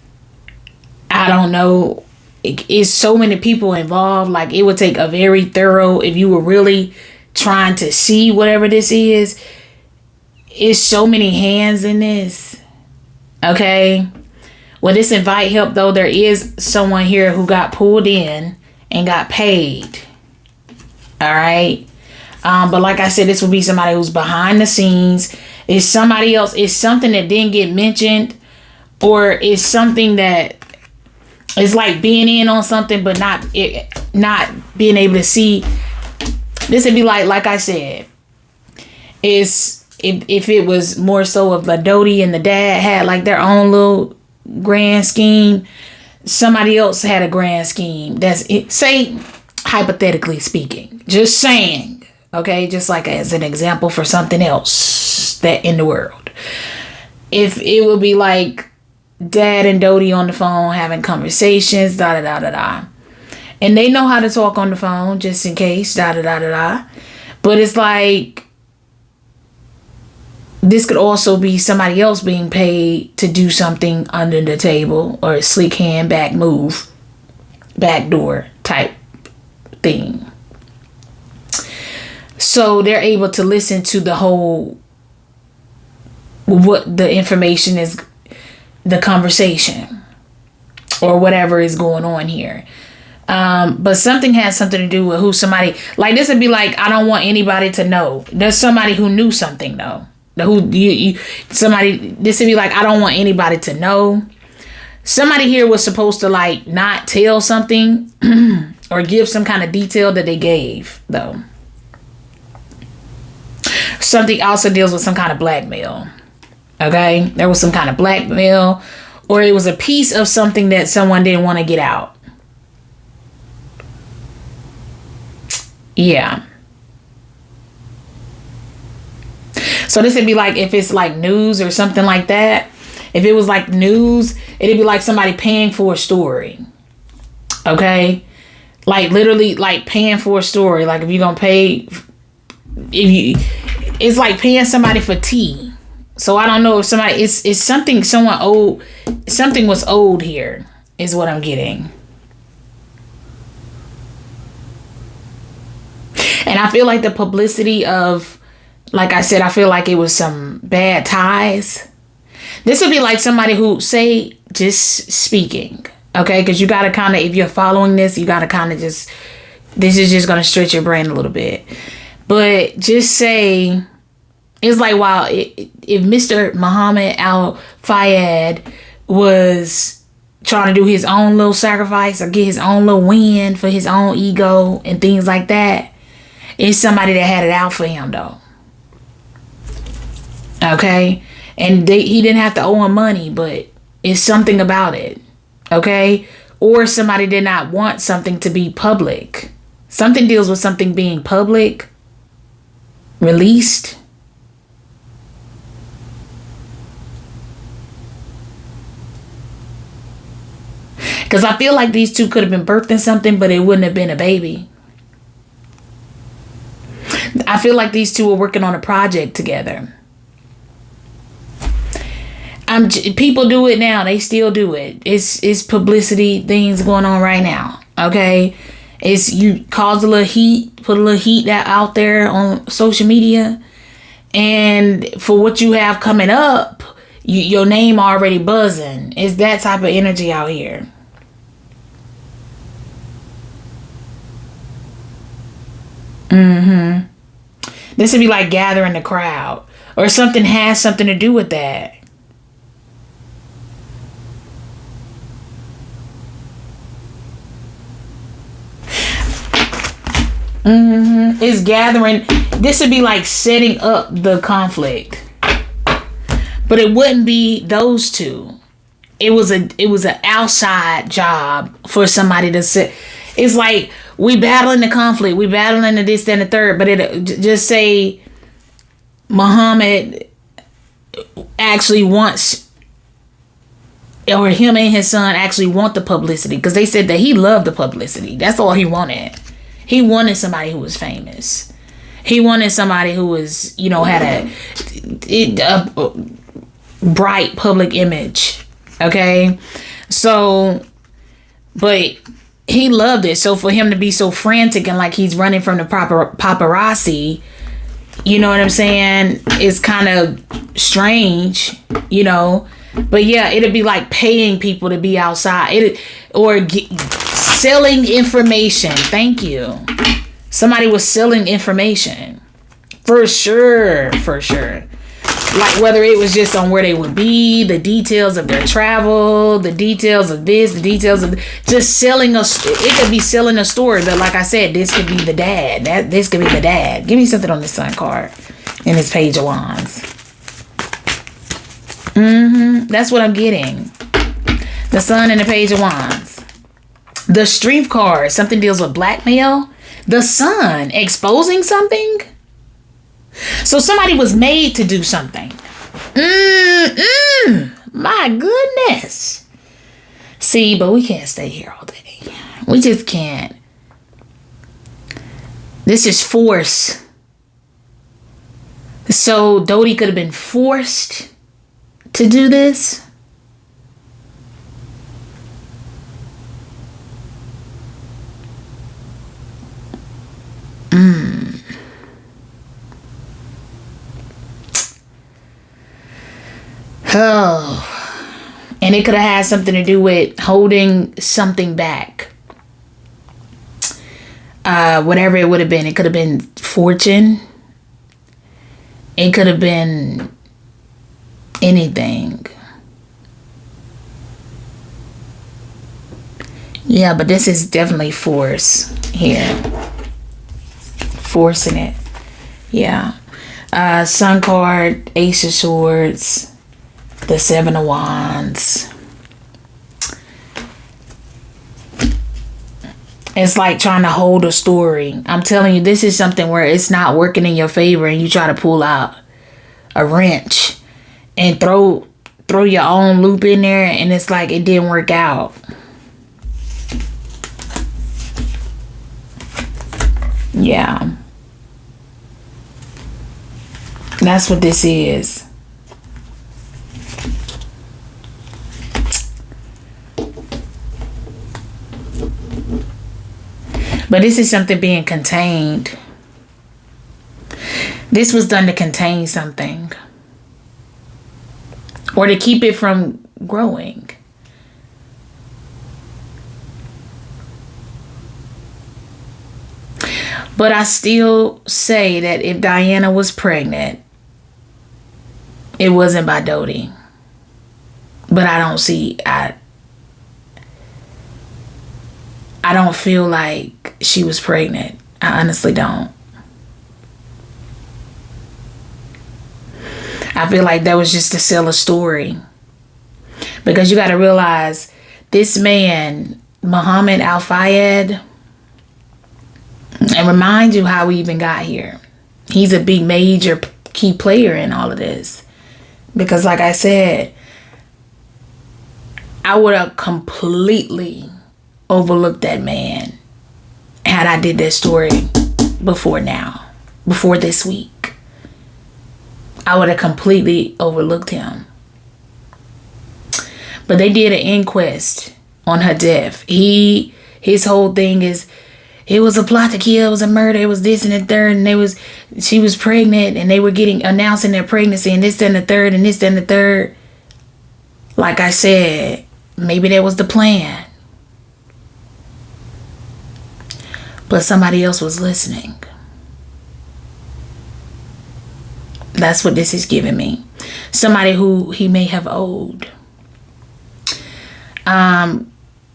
I don't know. It's so many people involved. Like, it would take a very thorough, if you were really trying to see whatever this is, it's so many hands in this. Okay. Well, this invite help though, there is someone here who got pulled in and got paid. All right. But like I said, this would be somebody who's behind the scenes. It's somebody else. It's something that didn't get mentioned, or it's something that is like being in on something, but not being able to see. This would be like I said, is if it was more so of the Dodie and the dad had like their own little grand scheme, somebody else had a grand scheme. That's it. Say, hypothetically speaking, just saying. Okay, just like as an example for something else that in the world. If it would be like dad and Dodie on the phone having conversations, da da da da da. And they know how to talk on the phone just in case, da da da da da. But it's like, this could also be somebody else being paid to do something under the table, or a slick hand back move, backdoor type thing. So they're able to listen to the whole, what the information is, the conversation, or whatever is going on here. But something has something to do with who somebody, like this would be like, I don't want anybody to know. There's somebody who knew something though. This would be like, I don't want anybody to know. Somebody here was supposed to like not tell something or give some kind of detail that they gave though. Something also deals with some kind of blackmail. Okay, there was some kind of blackmail, or it was a piece of something that someone didn't want to get out. Yeah. So this would be like, if it's like news or something like that. If it was like news, it'd be like somebody paying for a story. Okay, like literally like paying for a story. Like if you're gonna pay, it's like paying somebody for tea. So I don't know if somebody, it's something someone owed, something was owed here is what I'm getting. And I feel like the publicity of, like I said, I feel like it was some bad ties. This would be like somebody who, say, just speaking. Okay, because you got to kind of, if you're following this, you got to kind of just, this is just going to stretch your brain a little bit. But just say, it's like, wow, if Mr. Muhammad Al-Fayed was trying to do his own little sacrifice or get his own little win for his own ego and things like that, it's somebody that had it out for him, though. Okay? And he didn't have to owe him money, but it's something about it. Okay? Or somebody did not want something to be public. Something deals with something being public, released. Because I feel like these two could have been birthing something, but it wouldn't have been a baby. I feel like these two are working on a project together. People do it now. They still do it. It's publicity things going on right now. Okay, it's you cause a little heat, put a little heat out there on social media, and for what you have coming up, your name already buzzing. It's that type of energy out here. This would be like gathering the crowd, or something has something to do with that. It's gathering. This would be like setting up the conflict, but it wouldn't be those two. It was an outside job for somebody to sit. It's like we battling the conflict, we battling the this, that, and the third. But it just say Muhammad actually wants, or him and his son actually want the publicity, because they said that he loved the publicity. That's all he wanted. He wanted somebody who was famous. He wanted somebody who was, had a bright public image. Okay. So, but he loved it. So for him to be so frantic and like he's running from the paparazzi, you know what I'm saying? It's kind of strange, But yeah, it'd be like paying people to be outside. Selling information. Thank you. Somebody was selling information. For sure. Like whether it was just on where they would be, the details of their travel, the details of this, the details of just selling it could be selling a story. But like I said, this could be the dad. This could be the dad. Give me something on the sun card in his page of wands. That's what I'm getting. The sun and the page of wands. The strength card, something deals with blackmail. The sun, exposing something. So somebody was made to do something. My goodness. See, but we can't stay here all day. We just can't. This is force. So Dodie could have been forced to do this. Oh. And it could have had something to do with holding something back. Whatever it would have been. It could have been fortune. It could have been anything. Yeah, but this is definitely force here. Forcing it. Yeah. Sun card, Ace of Swords, the Seven of Wands. It's like trying to hold a story. I'm telling you, this is something where it's not working in your favor and you try to pull out a wrench and throw your own loop in there, and it's like it didn't work out. Yeah. That's what this is. But this is something being contained. This was done to contain something. Or to keep it from growing. But I still say that if Diana was pregnant, it wasn't by Dodie. But I don't feel like she was pregnant. I honestly don't. I feel like that was just to sell a story. Because you got to realize this man, Muhammad Al-Fayed, and remind you how we even got here. He's a big major key player in all of this. Because like I said, I would have completely overlooked that man had I did that story before now, before this week. I would have completely overlooked him. But they did an inquest on her death. His whole thing is, it was a plot to kill, it was a murder, it was this and the third, and she was pregnant, and they were announcing their pregnancy, and this and the third, and this and the third. Like I said, maybe that was the plan. But somebody else was listening. That's what this is giving me. Somebody who he may have owed.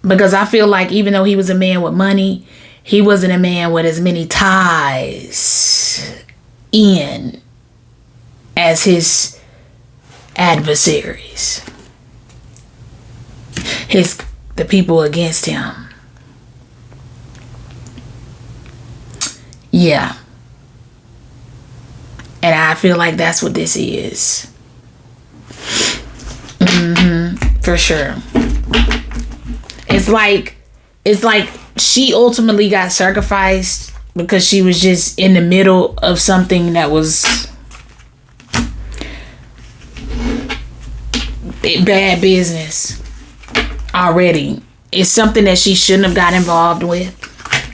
Because I feel like even though he was a man with money, he wasn't a man with as many ties in as his adversaries. The people against him. Yeah. And I feel like that's what this is. For sure. It's like she ultimately got sacrificed because she was just in the middle of something that was bad business already. It's something that she shouldn't have got involved with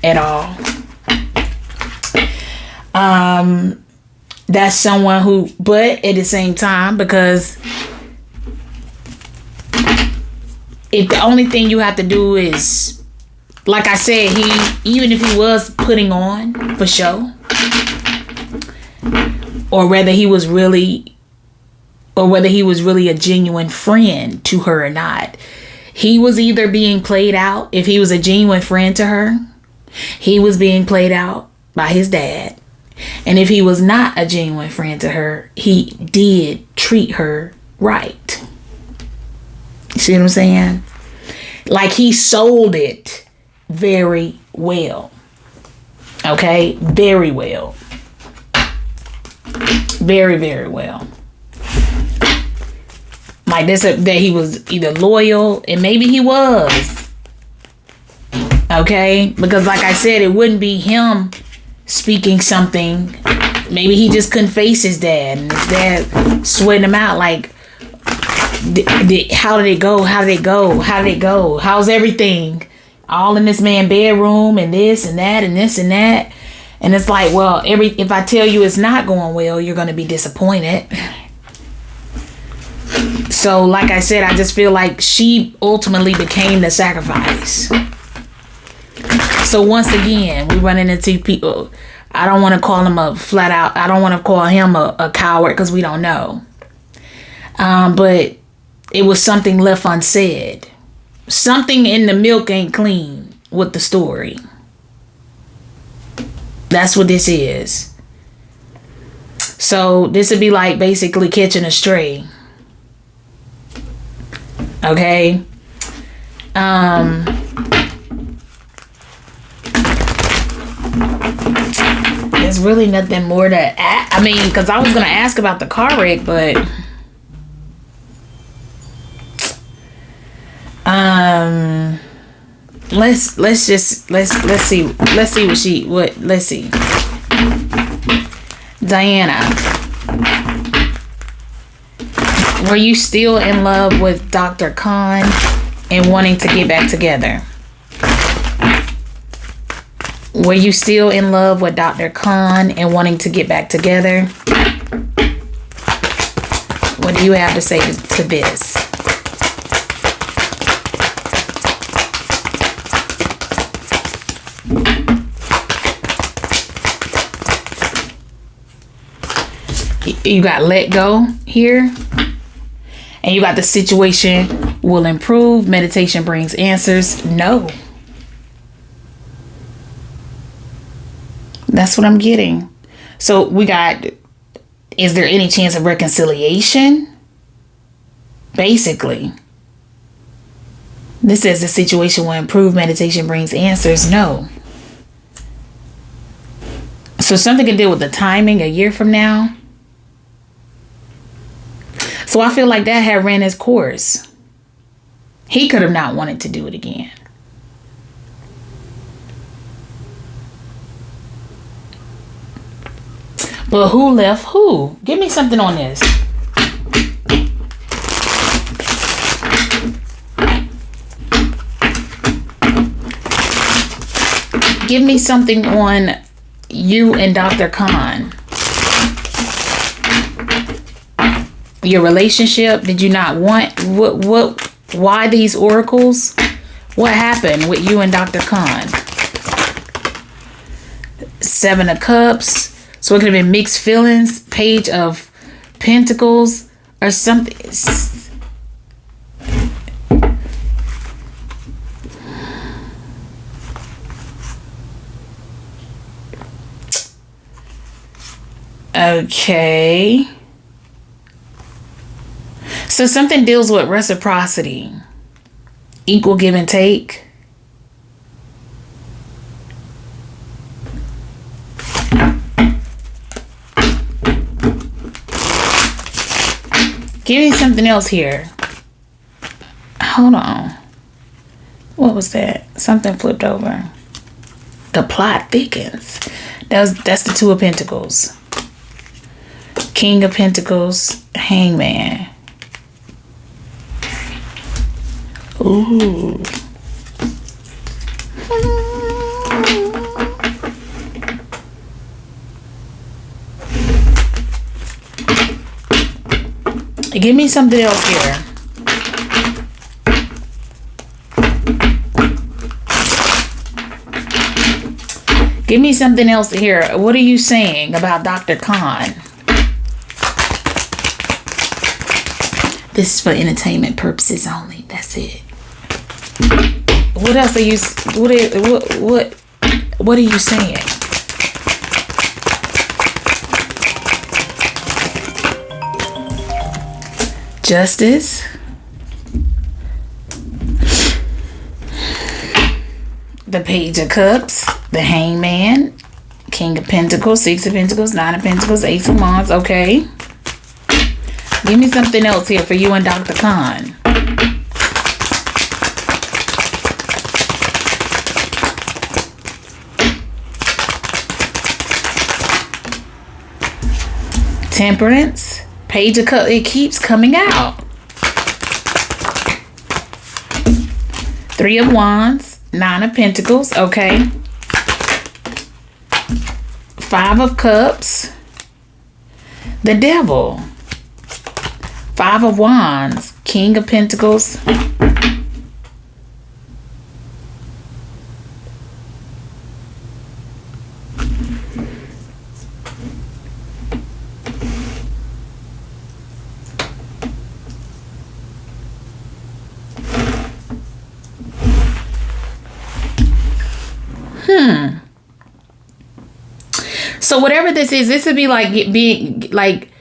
at all. That's someone who, but at the same time, because if the only thing you have to do is, like I said, even if he was putting on for show, or whether he was really a genuine friend to her or not, he was either being played out. If he was a genuine friend to her, he was being played out by his dad. And if he was not a genuine friend to her, he did treat her right. See what I'm saying? Like, he sold it very well. Okay? Very well. Very, very well. Like this, that he was either loyal, and maybe he was. Okay? Because like I said, it wouldn't be him speaking something. Maybe he just couldn't face his dad, and his dad sweating him out like, how did it go? How did it go? How did it go? How's everything? All in this man's bedroom, and this and that and this and that. And it's like, well, if I tell you it's not going well, you're going to be disappointed. So like I said, I just feel like she ultimately became the sacrifice. So once again, we running into people. I don't want to call him a flat out. I don't want to call him a coward because we don't know. But it was something left unsaid. Something in the milk ain't clean with the story. That's what this is. So this would be like basically catching a stray. Okay. There's really nothing more to add. I mean, because I was gonna ask about the car wreck, but let's see. Diana, were you still in love with Dr. Khan and wanting to get back together? Were you still in love with Dr. Khan and wanting to get back together? What do you have to say to this? You got let go here. And you got the situation will improve. Meditation brings answers. No. That's what I'm getting. So we got, is there any chance of reconciliation? Basically. This says the situation will improve. Meditation brings answers. No. So something can deal with the timing a year from now. So I feel like that had ran its course. He could have not wanted to do it again. But who left who? Give me something on this. Give me something on you and Dr. Khan. Your relationship, did you not want why these oracles? What happened with you and Dr. Khan? 7 of Cups. So it could have been mixed feelings. Page of Pentacles or something. Okay. So something deals with reciprocity. Equal give and take. Give me something else here. Hold on. What was that? Something flipped over. The plot thickens. That's the 2 of Pentacles. King of Pentacles. Hangman. Ooh. Give me something else here. Give me something else here. What are you saying about Dr. Khan? This is for entertainment purposes only. That's it. What else are you? What are you saying? Justice. The Page of Cups. The Hangman. King of Pentacles. 6 of Pentacles. 9 of Pentacles. 8 of Wands. Okay. Give me something else here for you and Dr. Khan. Temperance. Page of Cups. It keeps coming out. 3 of Wands. 9 of Pentacles. Okay. 5 of Cups. The Devil. 5 of Wands. King of Pentacles. So whatever this is, this would be like being like,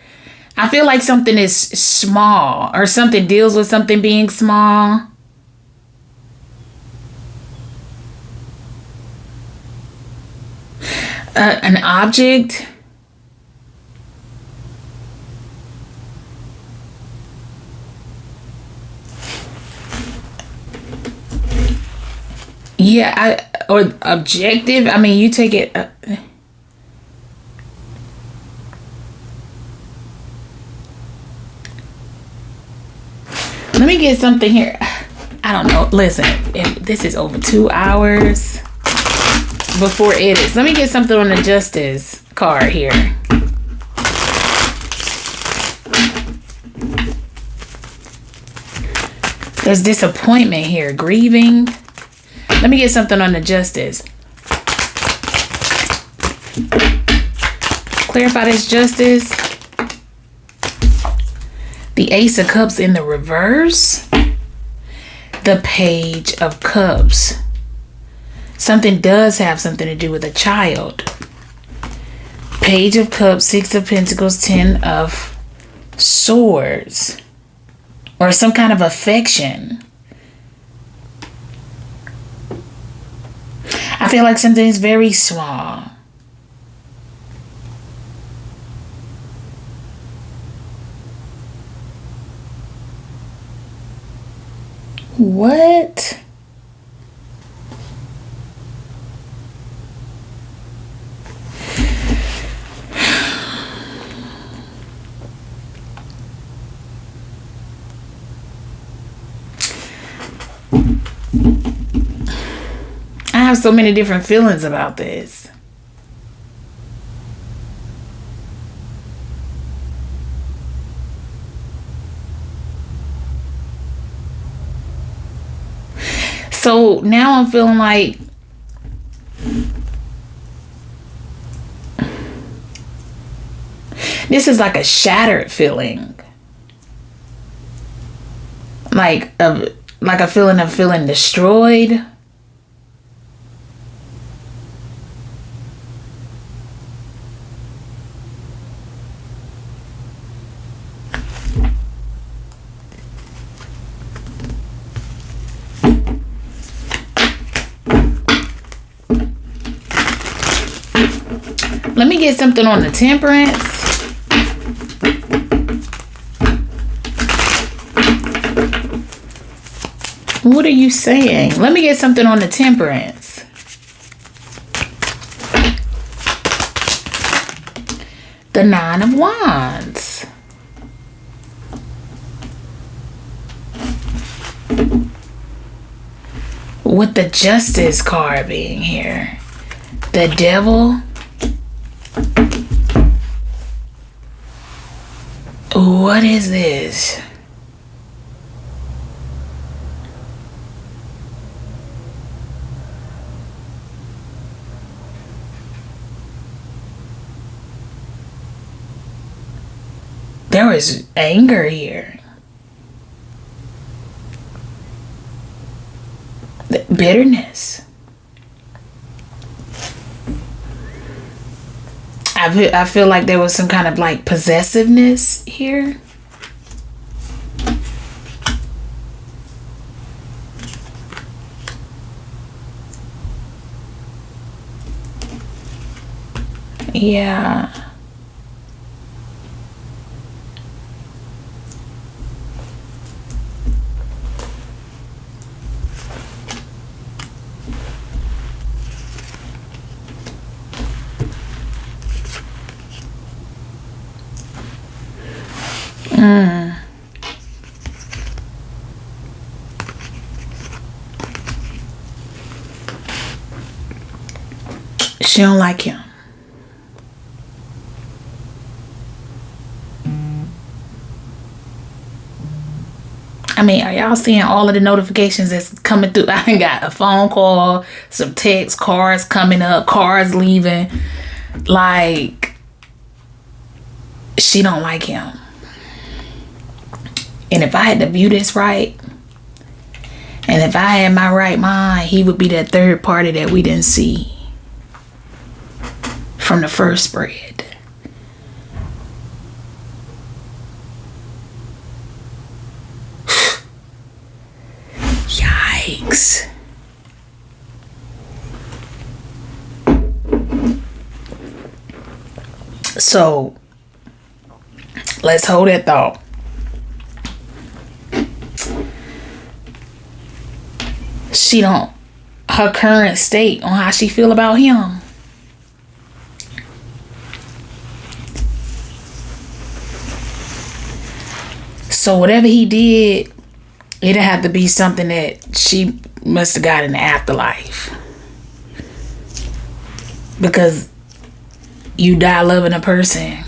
I feel like something is small or something deals with something being small. An object. Yeah, or objective. I mean, you take it. Let me get something here. I don't know. Listen, if this is over 2 hours before edits. Let me get something on the Justice card here. There's disappointment here. Grieving. Let me get something on the Justice. Clarify this Justice. The Ace of Cups in the reverse. The Page of Cups. Something does have something to do with a child. Page of Cups, 6 of Pentacles, 10 of Swords. Or some kind of affection. I feel like something is very small. What? I have so many different feelings about this. So now I'm feeling like this is like a shattered feeling. Like a feeling of feeling destroyed. Let me get something on the temperance. What are you saying? Let me get something on the temperance. The 9 of Wands. With the Justice card being here. The Devil. What is this? There is anger here. Bitterness. I feel like there was some kind of like possessiveness here. Yeah. She don't like him. I mean, are y'all seeing all of the notifications that's coming through? I got a phone call, some text, cars coming up, cars leaving. Like, she don't like him. And if I had to view this right, and if I had my right mind, he would be that third party that we didn't see from the first spread. Yikes. So, let's hold that thought. She don't, her current state on how she feel about him. So whatever he did, it'd have to be something that she must have got in the afterlife. Because you die loving a person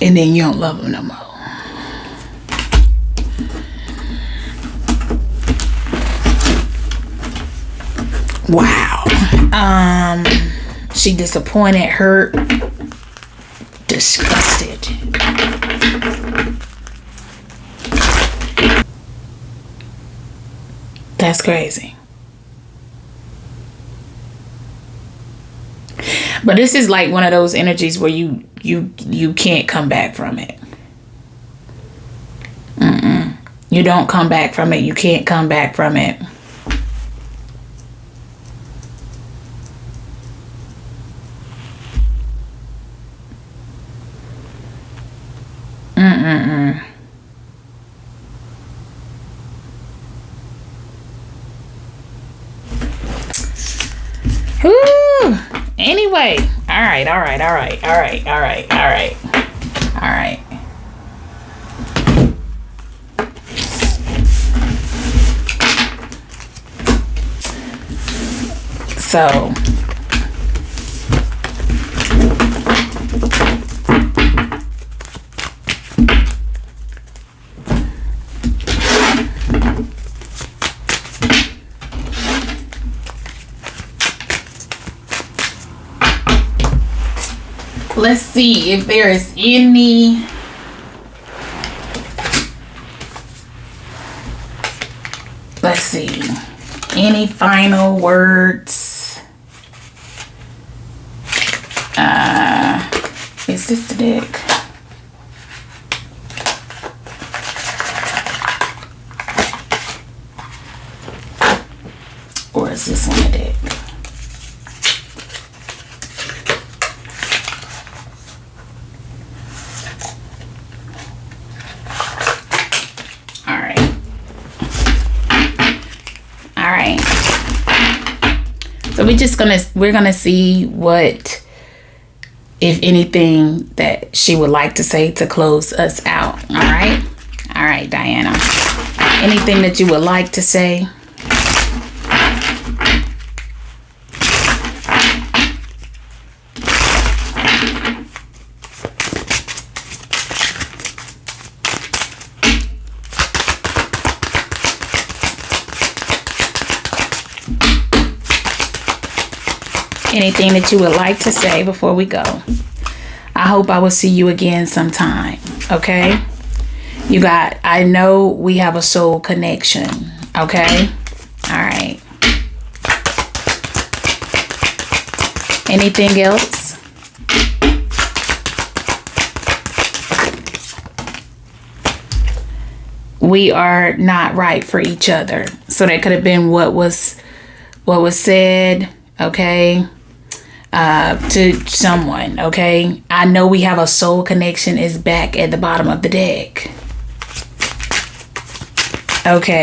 and then you don't love them no more. Wow. She disappointed, hurt, disgusted. That's crazy. But this is like one of those energies where you can't come back from it. You don't come back from it. You can't come back from it. Whew. Anyway, all right. So let's see if there is any any final words. Is this the deck? Or is this on the deck? So we're gonna see what, if anything, that she would like to say to close us out. All right, Diana. Anything that you would like to say? Anything that you would like to say before we go? I hope I will see you again sometime. Okay? I know we have a soul connection. Okay? All right. Anything else? We are not right for each other. So that could have been what was said. Okay? To someone. Okay? I know we have a soul connection is back at the bottom of the deck. Okay?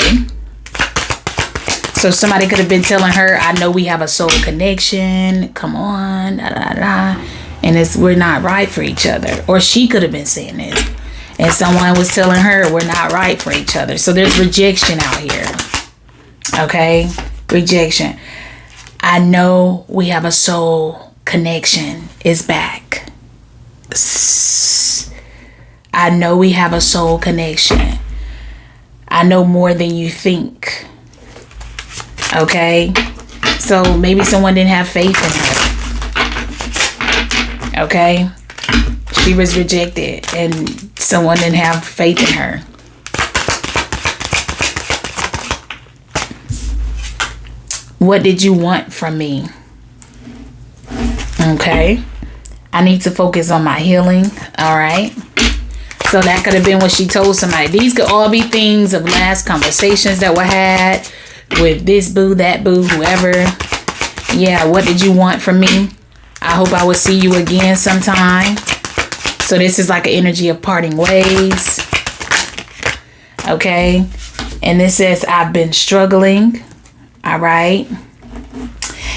So somebody could have been telling her, I know we have a soul connection. Come on. Da, da, da. And we're not right for each other. Or she could have been saying this. And someone was telling her we're not right for each other. So there's rejection out here. Okay? Rejection. I know we have a soul connection is back. I know we have a soul connection. I know more than you think. Okay? So maybe someone didn't have faith in her. Okay? She was rejected and someone didn't have faith in her. What did you want from me? Okay. I need to focus on my healing. All right. So that could have been what she told somebody. These could all be things of last conversations that were had with this boo, that boo, whoever. Yeah. What did you want from me? I hope I will see you again sometime. So this is like an energy of parting ways. Okay. And this says, I've been struggling. All right.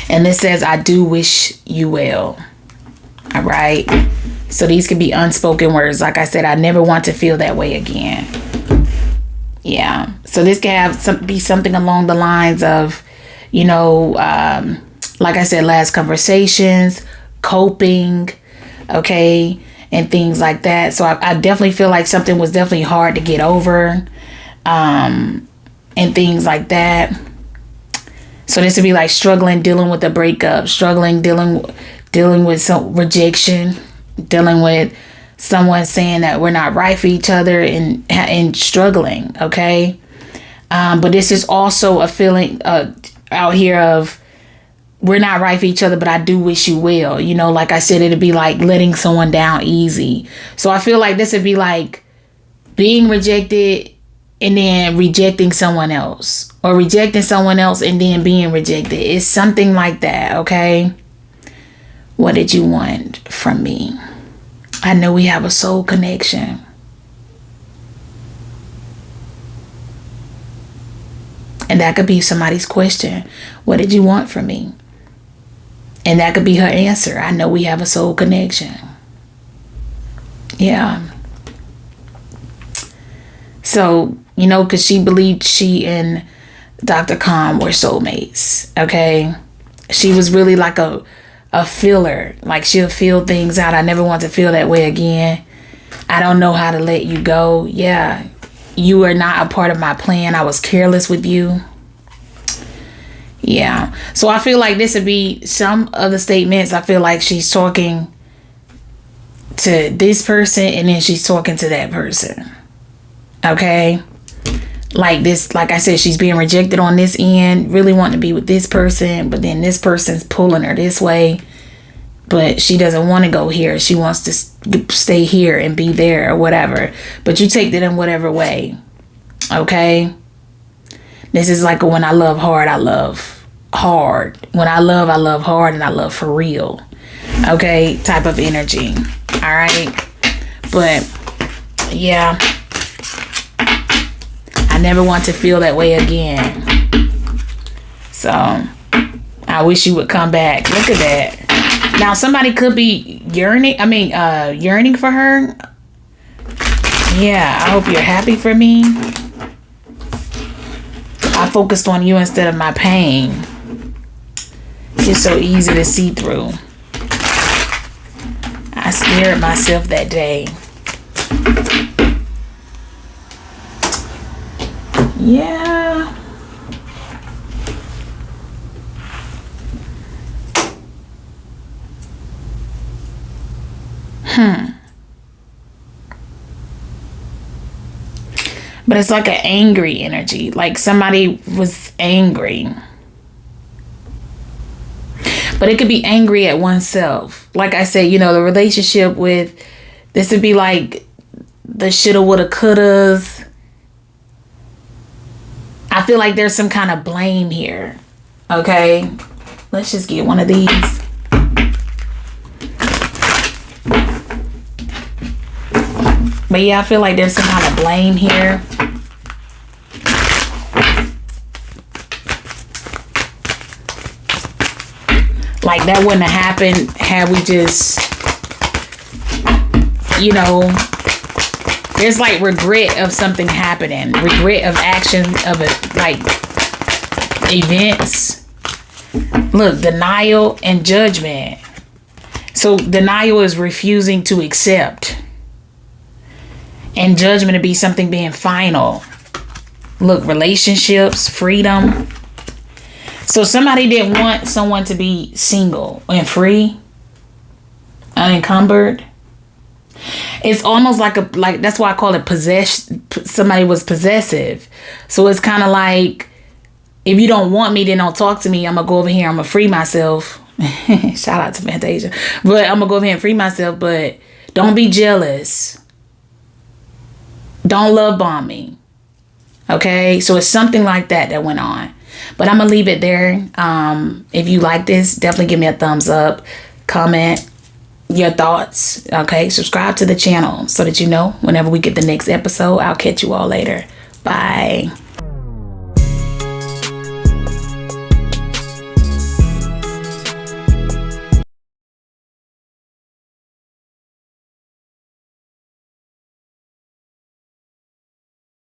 And this says, I do wish you well. All right. So these could be unspoken words. Like I said, I never want to feel that way again. Yeah. So this can be something along the lines of, like I said, last conversations, coping. Okay. And things like that. So I definitely feel like something was definitely hard to get over. And things like that. So this would be like struggling, dealing with a breakup, struggling, dealing with some rejection, dealing with someone saying that we're not right for each other and struggling. Okay. But this is also a feeling out here of we're not right for each other, but I do wish you well. Like I said, it'd be like letting someone down easy. So I feel like this would be like being rejected and then rejecting someone else, or rejecting someone else and then being rejected. It's something like that. Okay. What did you want from me? I know we have a soul connection. And that could be somebody's question. What did you want from me? And that could be her answer. I know we have a soul connection. Yeah. So, because she believed she and Dr. Khan were soulmates. Okay. She was really like a feeler. Like, she'll feel things out. I never want to feel that way again. I don't know how to let you go. Yeah. You are not a part of my plan. I was careless with you. Yeah. So I feel like this would be some of the statements. I feel like she's talking to this person and then she's talking to that person. Okay. Like this, like I said, she's being rejected on this end, really wanting to be with this person, but then this person's pulling her this way. But she doesn't want to go here. She wants to stay here and be there or whatever. But you take that in whatever way. Okay. This is like a when I love hard, I love hard. When I love hard, and I love for real. Okay. Type of energy. All right. But yeah. I never want to feel that way again. So I wish you would come back. Look at that. Now somebody could be yearning for her. Yeah, I hope you're happy for me. I focused on you instead of my pain. You're so easy to see through. I scared myself that day. Yeah. But it's like an angry energy. Like somebody was angry. But it could be angry at oneself. Like I said, the relationship with, this would be like the shoulda, woulda, couldas. I feel like there's some kind of blame here. Okay. Let's just get one of these. But yeah, I feel like there's some kind of blame here. Like that wouldn't have happened had we just, there's like regret of something happening. Regret of action of it, like events. Look, denial and judgment. So denial is refusing to accept. And judgment to be something being final. Look, relationships, freedom. So somebody didn't want someone to be single and free, unencumbered. It's almost like that's why I call it somebody was possessive. So it's kind of like, if you don't want me, then don't talk to me. I'm going to go over here. I'm going to free myself. Shout out to Fantasia. But I'm going to go over here and free myself. But don't be jealous. Don't love bomb me. Okay. So it's something like that went on. But I'm going to leave it there. If you like this, definitely give me a thumbs up. Comment your thoughts. Okay. Subscribe to the channel so that you know whenever we get the next episode. I'll catch you all later. Bye.